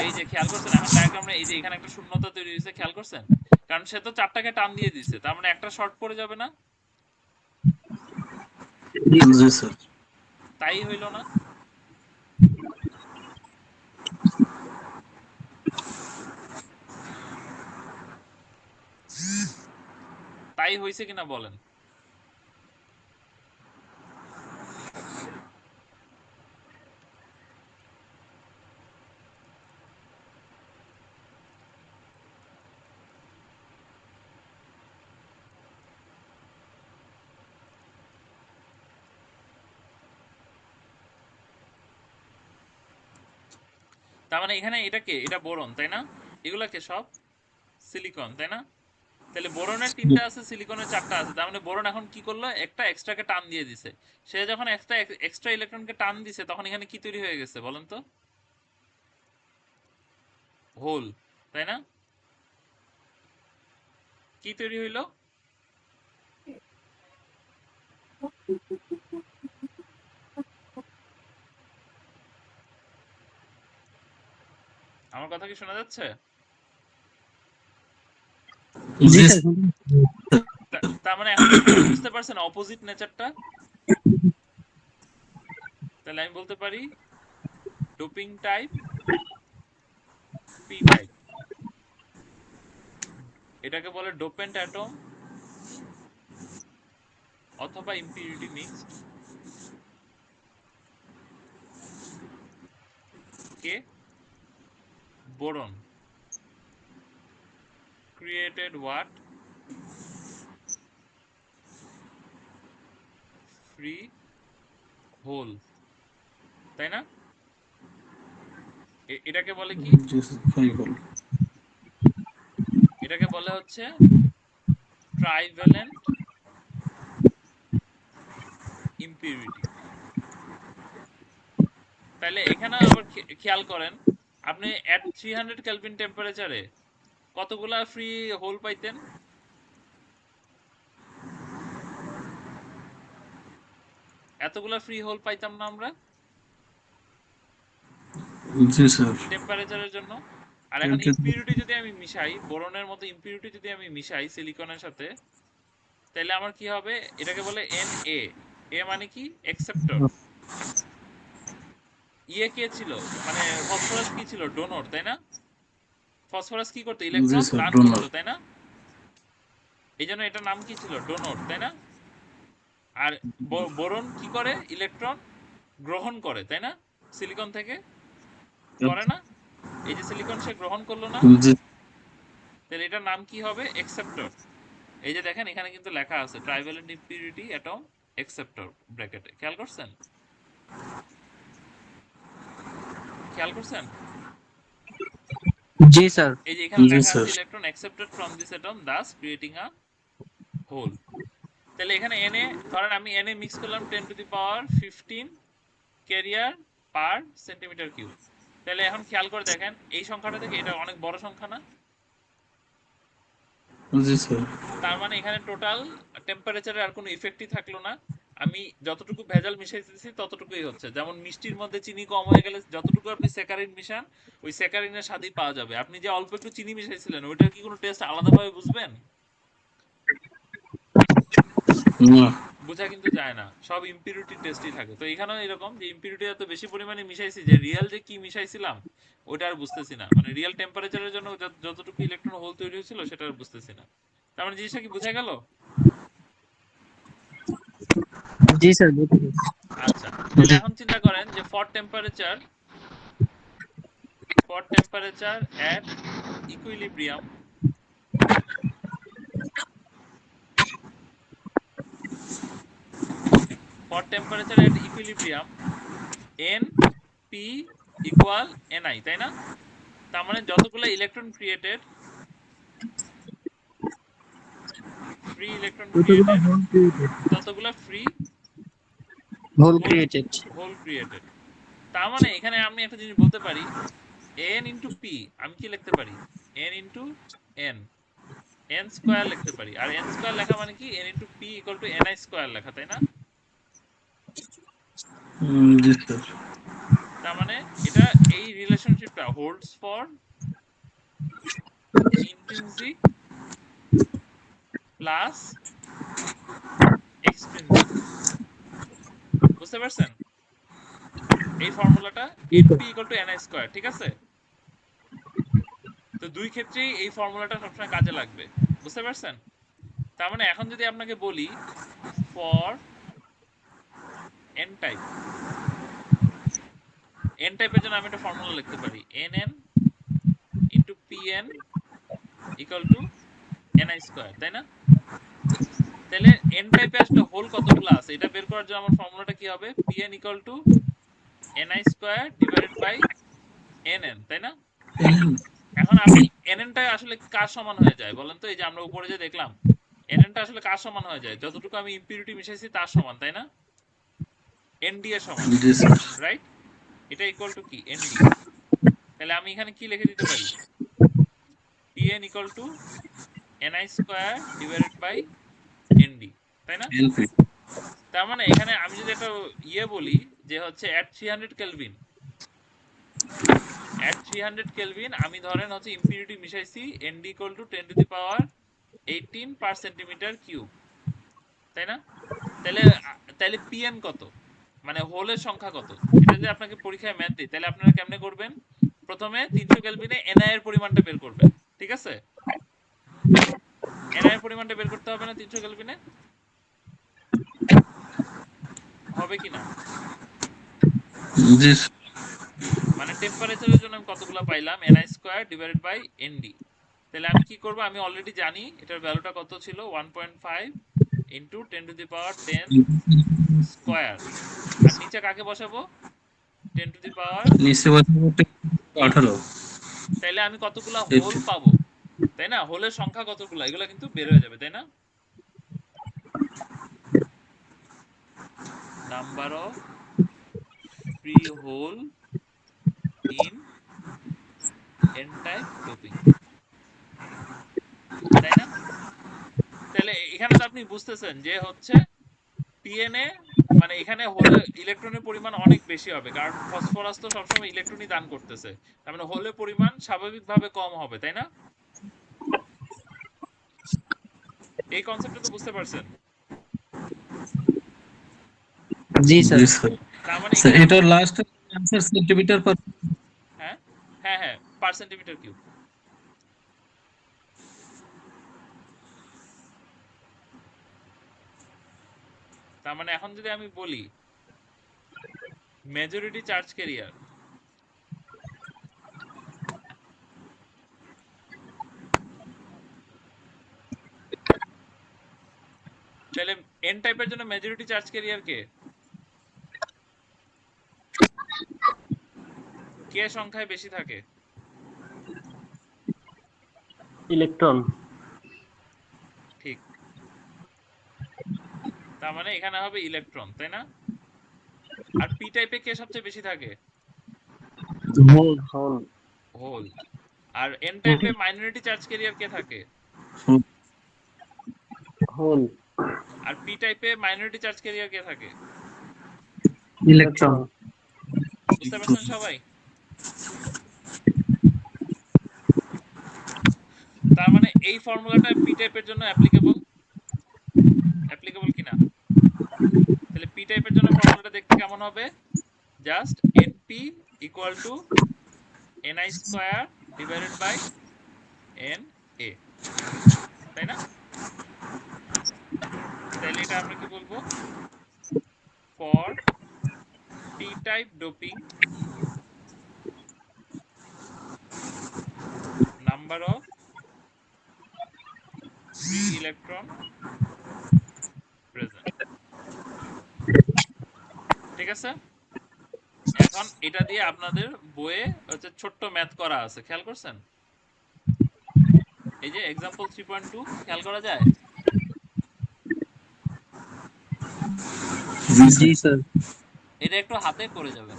এই যে খেয়াল করছেন, এখন ডায়াগ্রামে এই যে এখানে একটা শূন্যতা তৈরি হয়েছে, খেয়াল করছেন? কারণ সে তো 4টাকে টান দিয়ে দিছে, তার মানে একটা শর্ট পড়ে যাবে না? জি স্যার। তাই হইল না? তাই হইছে কিনা বলেন? তার মানে এখানে এটা বোরন, তাই না? এগুলাকে সব সিলিকন, তাই না? তাহলে বোরনের 3টা আছে, সিলিকনের 4টা আছে। তার মানে বোরন এখন কি করলো? একটা এক্সট্রাকে টান দিয়ে দিছে। সে যখন একটা এক্সট্রা ইলেকট্রনকে টান দিছে, তখন এখানে কি তৈরি হয়ে গেছে বলেন তো? হোল, তাই না? কি তৈরি হইলো? আমার কথা কি শোনা যাচ্ছে? জি জি স্যার। তার মানে এখন কি বুঝতে পারছেন অপোজিট নেচারটা? তাহলে আমি বলতে পারি ডোপিং টাইপ, পি টাইপ। এটাকে বলে ডোপেন্ট অ্যাটম অথবা ইম্পিউরিটি মিক্সড, কে boron created what? Free hole, তাই না? এটাকে বলে কি? জি স্যার। এটাকে বলে হচ্ছে ট্রাইভ্যালেন্ট ইম্পিউরিটি। তাহলে এখানে আবার খেয়াল করেন, আপনি এট 300 কেলভিন টেম্পারেচারে কতগুলা ফ্রি হোল পাইতেন? এতগুলা ফ্রি হোল পাইতাম না আমরা জি স্যার। টেম্পারেচারের জন্য। আর এখন ইম্পিউরিটি যদি আমি মিশাই, বোরনের মতো ইম্পিউরিটি যদি আমি মিশাই সিলিকনের সাথে, তাহলে আমার কি হবে? এটাকে বলে এন এ। এ মানে কি? অ্যাকসেপ্টর। ইয়ে কে ছিল? মানে ফসফরাস কি ছিল? ডোনর, তাই না? ফসফরাস কি করতো? জি ইলেকট্রন স্যার, দান ডোনার। করতো, তাই না? এই জন্য এটার নাম কি ছিল? ডোনর, তাই না? আর বোরন কি করে? ইলেকট্রন গ্রহণ করে, তাই না? সিলিকন থেকে করে না? এই যে সিলিকন সে গ্রহণ করলো না, জি তাহলে এটার নাম কি হবে? অ্যাকসেপ্টর। এই যে দেখেন এখানে কিন্তু লেখা আছে ট্রাইভ্যালেন্ট ইম্পিউরিটি অ্যাটম অ্যাকসেপ্টর ব্র্যাকেটে। খেয়াল করছেন? খেয়াল করছেন? জি স্যার। এই যে এখানে জি লেখা আছে sir. Electron accepted from this atom thus creating a hole. তাহলে এখানে এনএ, ধরেন আমি এনএ মিক্স করলাম 10⁻15 ক্যারিয়ার পার সেন্টিমিটার কিউব। তাহলে এখন খেয়াল করে দেখেন এই সংখ্যাটা থেকে এটা অনেক বড় সংখ্যা না? জি স্যার। তার মানে এখানে টোটাল টেম্পারেচারের আর কোনো ইফেক্টই থাকলো না। আমি যতটুকু ভেজাল মিশাইতেছি ততটুকুই হচ্ছে। যেমন মিষ্টির মধ্যে চিনি কম হয়ে গেলে যতটুকু আপনি স্যাকারিন মিশান, ওই স্যাকারিনের স্বাদই পাওয়া যাবে। আপনি যে অল্প একটু চিনি মিশাইছিলেন, ওইটার কি কোনো টেস্ট আলাদাভাবে বুঝবেন? না। বোঝা কিন্তু যায় না, সব ইম্পিউরিটি টেস্টই থাকে। তো এখানেও এরকম যে ইম্পিউরিটি এত বেশি পরিমাণে মিশাইছি যে রিয়েল যে কি মিশাইছিলাম ওটা আর বুঝতেছি না। মানে রিয়েল টেম্পারেচারের জন্য যতটুকু ইলেকট্রন হোল তৈরি হয়েছিল সেটা আর বুঝতেছি না। তার মানে জিনিসটা কি বোঝা গেল? জি স্যার বুঝতে পেরেছি। আচ্ছা, তাহলে এখন চিন্তা করেন যে for temperature at equilibrium n p equal ni, তাই না? তার মানে যতগুলো ইলেকট্রন ক্রিয়েটেড, ফ্রি ইলেকট্রন কতগুলো ক্রিয়েটেড, হোল ক্রিয়েটেড? ততগুলো free hole hole created. Hole created. তার মানে এখানে আমি একটা জিনিস বলতে পারি, n ইন্টু p, আমি কি লিখতে পারি? n into n, n square লিখতে পারি। আর n স্কয়ার লেখা মানে কি? n into p equal to ni square লেখা, তাই না? জি স্যার। তার মানে এটা, এই রিলেশনশিপটা holds for intrinsic plus extrinsic. বুঝতে পারছেন এই ফর্মুলাটা? np equal to ni square, ঠিক আছে? তো দুই ক্ষেত্রেই এই ফর্মুলাটা সবসময় কাজে লাগবে। বুঝতে পারছেন? তার মানে এখন যদি আপনাকে বলি ফর n টাইপ, n টাইপের জন্য আমি একটা ফর্মুলা লিখতে পারি, nn into pn equal to ni square, তাই না? তাহলে n টাইপে আসলে হোল কতগুলো আছে এটা বের করার জন্য আমার ফর্মুলাটা কি হবে? pn equal to ni square divided by nn, তাই না? এখন আপনি nn টা আসলে কার সমান হয়ে যায় বলেন তো? এই যে আমরা উপরে যে দেখলাম, nn টা আসলে কার সমান হয়ে যায়? যতটুকু আমি ইম্পিউরিটি মিশাইছি তার সমান, তাই না? nd এর সমান, জি স্যার। রাইট? এটা ইকুয়াল টু কি? nd। তাহলে আমি এখানে কি লিখে দিতে পারি? pn equal to ni square divided by nd, তাই না? এনপি। তার মানে এখানে আমি যদি একটা বলি যে হচ্ছে at 300 কেলভিন, আমি ধরেন হচ্ছে ইম্পিউরিটি মিশাইছি nd equal to 10 to the power 18 per centimetre cube, তাই না? তাহলে তাহলে পিএন কত, মানে হোলের সংখ্যা কত? এটা যদি আপনাকে পরীক্ষায় ম্যাথ দিই তাহলে আপনারা কেমনে করবেন? প্রথমে 300 কেলভিনে এনআই এর পরিমাণটা বের করবেন, ঠিক আছে? এনআই এর পরিমাণটা বের করতে হবে না 300 কেলভিনে? হবে কি না? জি স্যার। মানে টেম্পারেচারের জন্য আমি কতগুলো পাইলাম? NI square divided by ND. তাহলে আমি কি করব? আমি অলরেডি জানি এটার ভ্যালুটা কত ছিল, 1.5 into 10 to the power 10 square. আর নিচে কাকে বসাবো? 10 টু দি পাওয়ার। নিচে বসাবো 18। তাইলে আমি কতগুলা হোল 18। পাবো, তাই না? হোলের সংখ্যা কতগুলা, এগুলো কিন্তু বের হয়ে যাবে, তাই না? Number of free hole in N type doping, তাই না? তাহলে এখানে তো আপনি বুঝতেছেন যে হচ্ছে পিএনএ, মানে এখানে হোলে ইলেকট্রনের পরিমাণ অনেক বেশি হবে, কারণ ফসফরাস তো সবসময় ইলেকট্রনই দান করতেছে। তার মানে হোলের পরিমাণ স্বাভাবিকভাবে কম হবে, তাই না? এই কনসেপ্টটা তো বুঝতে পারছেন? জি স্যার। জি স্যার। তার মানে স্যার এখানে এটা আমরা, লাস্ট आंसर সেন্টিমিটার পার। হ্যাঁ হ্যাঁ হ্যাঁ, পার সেন্টিমিটার কিউব। তার মানে এখন যদি আমি বলি মেজরিটি চার্জ ক্যারিয়ার, তাহলে এন টাইপের জন্য মেজরিটি চার্জ ক্যারিয়ার কে? কে সংখ্যায় বেশি থাকে? ইলেকট্রন। ঠিক। তার মানে এখানে হবে ইলেকট্রন, তাই না? আর পি টাইপে কে সবচেয়ে বেশি থাকে? হোল। হোল। হোল। আর এন টাইপে মাইনরিটি চার্জ ক্যারিয়ার কে থাকে? হোল। আর পি টাইপে মাইনরিটি চার্জ ক্যারিয়ার কে থাকে? ইলেকট্রন। ইলেকট্রন। বুঝতে পারছেন সবাই? তার মানে এই ফর্মুলাটা পি টাইপের জন্য অ্যাপ্লিকেবল, অ্যাপ্লিকেবল কিনা? তাহলে পি টাইপের জন্য ফর্মুলাটা দেখতে কেমন হবে? Just NP equal to NI square divided by N A, তাই না? তাহলে এটা আমরা কি বলবো? for p type doping, number of free electron present। ঠিক আছে, এখন এটা দিয়ে আপনাদের বইয়ে হচ্ছে ছোট্ট ম্যাথ করা আছে, খেয়াল করছেন? এই যে এক্সাম্পল 3.2 খেয়াল করা যায়? জি স্যার। এটা একটু হাতে করে যাবেন।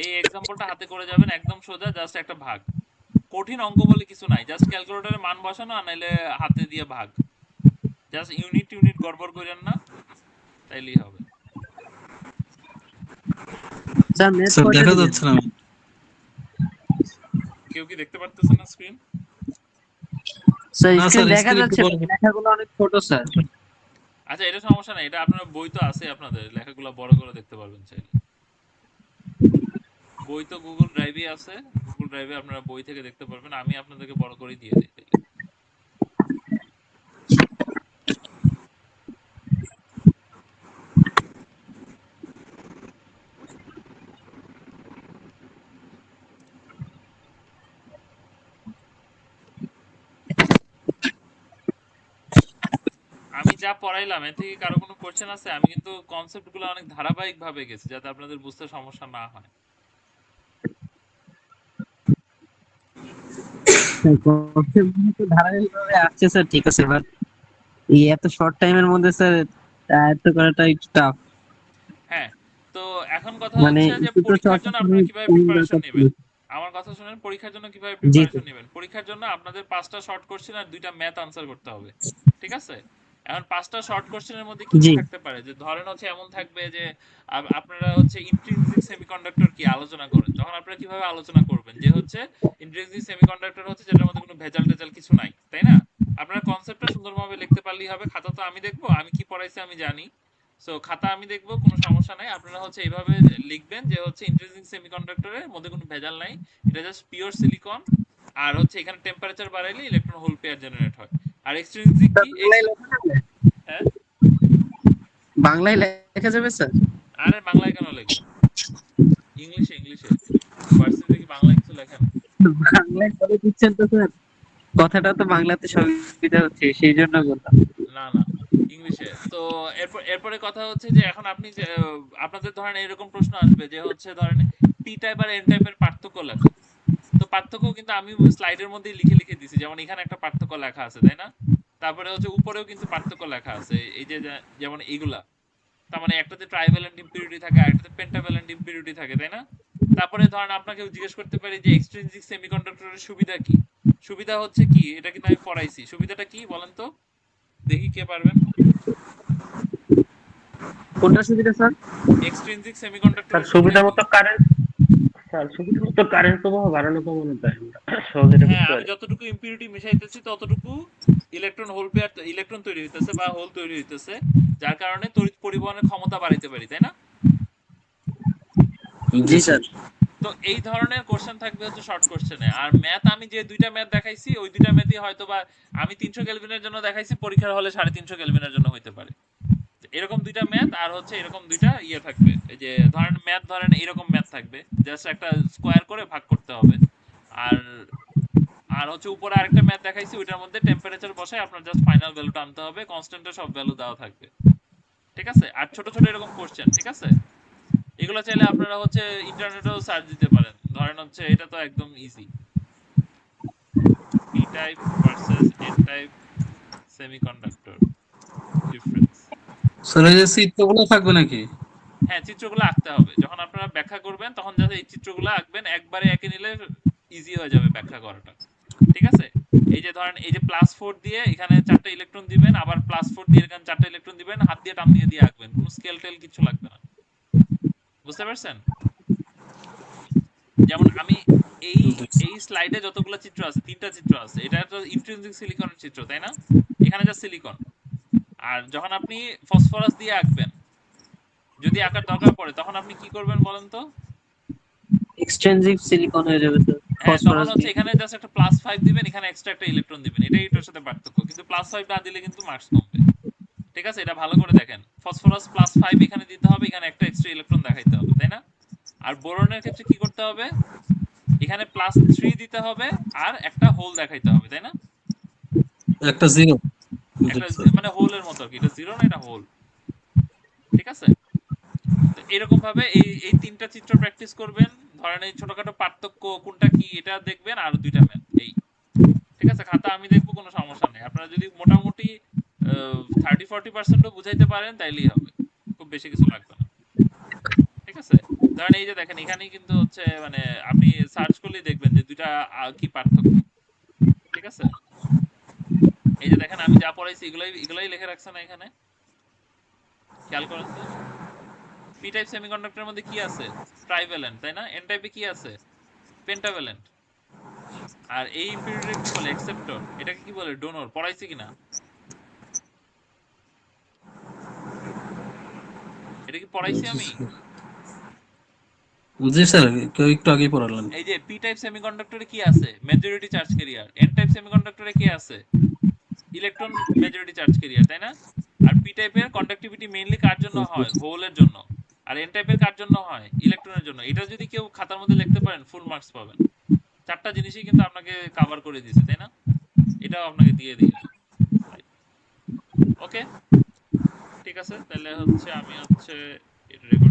এই এক্সাম্পলটা হাতে করে যাবেন, একদম সোজা, জাস্ট একটা ভাগ। কঠিন অঙ্ক বলে কিছু নাই, জাস্ট ক্যালকুলেটরে মান বসানো আর নাইলে হাতে দিয়ে ভাগ। জাস্ট ইউনিট গড়বড় করেন না, তাইলেই হবে। স্যার ম্যাথ স্যার কয়টা দেখা দিবেন? যাচ্ছে না। কেউ কি দেখতে পারতেছেন না স্ক্রিন? স্যার না স্ক্রিন স্যার, দেখা স্ক্রিন একটু যাচ্ছে, বড়। লেখাগুলো অনেক ছোট স্যার। আচ্ছা, এটা সমস্যা নাই, এটা আপনার বই তো আছে, আপনাদের লেখাগুলো বড় করে দেখতে পারবেন চাইলে। বই তো গুগল ড্রাইভে আছে, গুগল ড্রাইভে আপনারা বই থেকে দেখতে পারবেন, আমি আপনাদেরকে বড় করে দিয়ে দিই তাইলে। আমি যা পড়াইলাম এর থেকে কারো কোনো কোশ্চেন আছে? আমি কিন্তু কনসেপ্টগুলো অনেক ধারাবাহিক ভাবে গেছি যাতে আপনাদের বুঝতে সমস্যা না হয়। কনসেপ্টগুলো তো ধারাবাহিকভাবে আসছে স্যার, ঠিক আছে, বাট এই এত শর্ট টাইমের মধ্যে স্যার আয়ত্ত করাটা একটু টাফ। হ্যাঁ, তো এখন কথা মানে হচ্ছে যে একটু তো পরীক্ষার জন্য চর্চা আপনারা কিভাবে করার প্রিপারেশন দরকার ছিল। নেবেন। আমার কথা শুনেন, পরীক্ষার জন্য কিভাবে জি প্রিপারেশন স্যার। নেবেন। পরীক্ষার জন্য আপনাদের 5টা শর্ট কোশ্চেন আর 2টা ম্যাথ আনসার করতে হবে, ঠিক আছে? এখন 5টা শর্ট কোশ্চেনের মধ্যে কি কি জি থাকতে পারে, যে ধরেন হচ্ছে এমন থাকবে যে আপনারা হচ্ছে ইন্ট্রিনসিক সেমিকন্ডাক্টর কি আলোচনা করেন, তখন আপনারা কিভাবে আলোচনা করবেন যে হচ্ছে ইন্ট্রিনসিক সেমিকন্ডাক্টর হচ্ছে যেটার মধ্যে কোনো ভেজাল টেজাল কিছু নাই, তাই না? আপনারা কনসেপ্টটা সুন্দরভাবে লিখতে পারলেই হবে। খাতা তো আমি দেখবো, আমি কি পড়াইছি আমি জানি, সো খাতা আমি দেখবো, কোনো সমস্যা নাই। আপনারা হচ্ছে এইভাবে লিখবেন যে হচ্ছে ইন্ট্রিনসিক সেমিকন্ডাক্টরের মধ্যে কোনো ভেজাল নাই, এটা জাস্ট পিওর সিলিকন, আর হচ্ছে এখানে টেম্পারেচার বাড়াইলে ইলেকট্রন হোল পেয়ার জেনারেট হয়। আর এক্সট্রিনসিক কি বাংলায় লেখা যাবে? হ্যাঁ, বাংলায় লেখা যাবে স্যার? আরে বাংলায় কেন লিখবো, ইংলিশে ইংলিশে। ভার্সিটিতে কি বাংলায় কিছু লেখেন? বাংলায় বলে দিচ্ছেন তো স্যার, কথাটা তো বাংলাতে সুবিধা হচ্ছে, সেই জন্য বললাম। না না, ইংলিশে। তো এরপরে কথা হচ্ছে যে এখন আপনি যে আপনাদের ধরেন এরকম প্রশ্ন আসবে যে হচ্ছে ধরেন পি টাইপ আর এন টাইপের পার্থক্য লেখো। তো পার্থক্য কিন্তু আমি স্লাইডের মধ্যেই লিখে লিখে দিছি, যেমন এখানে একটা পার্থক্য লেখা আছে, তাই না? তারপরে হচ্ছে উপরেও কিন্তু পার্থক্য লেখা আছে, এই যে যেমন এইগুলা। তার মানে একটাতে ট্রাইভ্যালেন্ট ইম্পিউরিটি থাকে আর একটাতে পেন্টাভ্যালেন্ট ইম্পিউরিটি থাকে, তাই না? তারপরে ধরেন আপনাকে জিজ্ঞেস করতে পারি যে এক্সট্রিনসিক সেমিকন্ডাক্টরের সুবিধা কি। সুবিধা হচ্ছে কি, এটা কিন্তু আমি পড়াইছি, সুবিধাটা কি বলেন তো, দেখি কে পারবেন। কোনটা সুবিধা স্যার? এক্সট্রিনসিক স্যার সেমিকন্ডাক্টরের সুবিধা সুবিধা কি? মতো কারেন্ট, স্যার সুবিধা মতো কারেন্ট প্রবাহ বাড়ানো কমানো যায়, আমরা সহজে এটা হ্যাঁ, বুঝতে আমি পারি। যতটুকু ইম্পিউরিটি মিশাইতেছি ততটুকু ইলেকট্রন হোল পেয়ার ইলেকট্রন তৈরি হইতেছে বা হোল তৈরি হইতেছে, যার কারণে তড়িৎ পরিবহনের ক্ষমতা বাড়াইতে পারি, তাই না? জি স্যার। তো এই ধরনের কোশ্চেন থাকবে হচ্ছে শর্ট কোশ্চেনে। আর ম্যাথ আমি যে দুইটা ম্যাথ দেখাইছি ওই দুইটা ম্যাথই হয়তো বা আমি 300 কেলভিনের জন্য দেখাইছি, পরীক্ষার হলে 350 কেলভিনের জন্য হইতে পারে। এরকম দুইটা ম্যাথ আর হচ্ছে এরকম দুইটা ইয়ে থাকবে, এই যে ধরেন ম্যাথ ধরেন এরকম ম্যাথ থাকবে, জাস্ট একটা স্কোয়ার করে ভাগ করতে হবে। আর আর হচ্ছে উপরে আরেকটা ম্যাথ দেখাইছি, ওইটার মধ্যে টেম্পারেচার বসায় আপনার জাস্ট ফাইনাল ভ্যালুটা আনতে হবে, কনস্ট্যান্টের সব ভ্যালু দেওয়া থাকবে, ঠিক আছে? আর ছোট ছোট এরকম কোশ্চেন, ঠিক আছে? এগুলো চাইলে আপনারা হচ্ছে ইন্টারনেটেও সার্চ দিতে পারেন। ধরেন হচ্ছে এটা তো একদম easy, P type versus N type semiconductor difference. Sir এই যে চিত্রগুলো থাকবে নাকি? হ্যাঁ, চিত্রগুলো আঁকতে হবে, যখন আপনারা ব্যাখ্যা করবেন তখন যাতে এই চিত্রগুলো আঁকবেন, একবারে এঁকে নিলে ইজি হয়ে যাবে ব্যাখ্যা করাটা, ঠিক আছে? এই যে ধরেন এই যে +4 দিয়ে এখানে 4টা ইলেকট্রন দিবেন, আবার +4 দিয়ে এখানে 4টা ইলেকট্রন দিবেন, হাত দিয়ে টান দিয়ে দিয়ে আঁকবেন, কোনো স্কেল টেল কিছু লাগবে না। বুঝতে পারছেন? যেমন আমি এই এই স্লাইডে যতগুলো চিত্র আছে, 3টা চিত্র আছে, এটা তো ইন্ট্রিনসিক সিলিকনের চিত্র, তাই না? এখানে যা সিলিকন। আর যখন আপনি ফসফরাস দিয়ে আঁকবেন, যদি আঁকার দরকার পড়ে তখন আপনি কি করবেন বলেন তো? এক্সচেঞ্জিং সিলিকন হয়ে যাবে স্যার। হ্যাঁ তখন ফসফরাস হচ্ছে এখানে জাস্ট একটা +5 দিবেন, এখানে এক্সট্রা একটা ইলেকট্রন দিবেন, এটাই এটার সাথে পার্থক্য। কিন্তু +5 না দিলে কিন্তু মার্কস কমবে। ঠিক আছে, এটা ভালো করে দেখেন। ফসফরাস +5 এখানে দিতে হবে, এখানে একটা এক্সট্রা ইলেকট্রন দেখাইতে হবে, তাই না? আর বোরনের ক্ষেত্রে কি করতে হবে, এখানে +3 দিতে হবে আর একটা হোল দেখাইতে হবে, তাই না? একটা জিরো। একটা মানে হোলের মতো আর কি, এটা জিরো না, এটা হোল। ঠিক আছে, তো এরকম ভাবে এই এই তিনটা চিত্র প্র্যাকটিস করবেন। ধরেন এই ছোটখাটো পার্থক্য কোনটা কি এটা দেখবেন, আর দুইটা ম্যাথ এই। ঠিক আছে, খাতা আমি দেখবো, কোনো সমস্যা নেই। আপনারা যদি মোটামুটি 30-40%ও বুঝাইতে পারেন তাইলেই হবে, খুব বেশি কিছু লাগবে না। ঠিক আছে, ধরেন এই যে দেখেন এখানেই কিন্তু হচ্ছে মানে আপনি সার্চ করলেই দেখবেন যে দুইটা কি পার্থক্য। ঠিক আছে, এই যে দেখেন আমি যা পড়াইছি এগুলাই এগুলাই লিখে রাখছে না এখানে, খেয়াল করেন তো। পি টাইপ সেমিকন্ডাক্টরের মধ্যে কি আছে? ট্রাইভ্যালেন্ট, তাই না? এন টাইপে কি আছে? পেন্টাভ্যালেন্ট। আর এই ইম্পিউরিটি কি বলে? অ্যাকসেপ্টর। এটাকে কি বলে? ডোনর। পড়াইছি কিনা? এটা কি পড়াইছি আমি? জি স্যার, কেউ একটু আগেই পড়ালেন। এই যে পি টাইপ সেমিকন্ডাক্টরে কি আছে? Majority charge carrier. N type সেমিকন্ডাক্টরে কি আছে? ইলেকট্রন মেজরিটি চার্জ ক্যারিয়ার, তাই না? আর পি টাইপের কন্ডাক্টিভিটি মেইনলি কার জন্য হয়? হোলের জন্য। আর এন টাইপের কার জন্য হয়? ইলেকট্রনের জন্য। এটা যদি কেউ খাতার মধ্যে লিখতে পারেন ফুল মার্কস পাবেন। চারটা জিনিসই কিন্তু আপনাকে কভার করে দিয়েছে, তাই না? এটাও আপনাকে দিয়ে দিয়েছে। ওকে, ঠিক আছে, তাহলে হচ্ছে আমি হচ্ছে রেকর্ড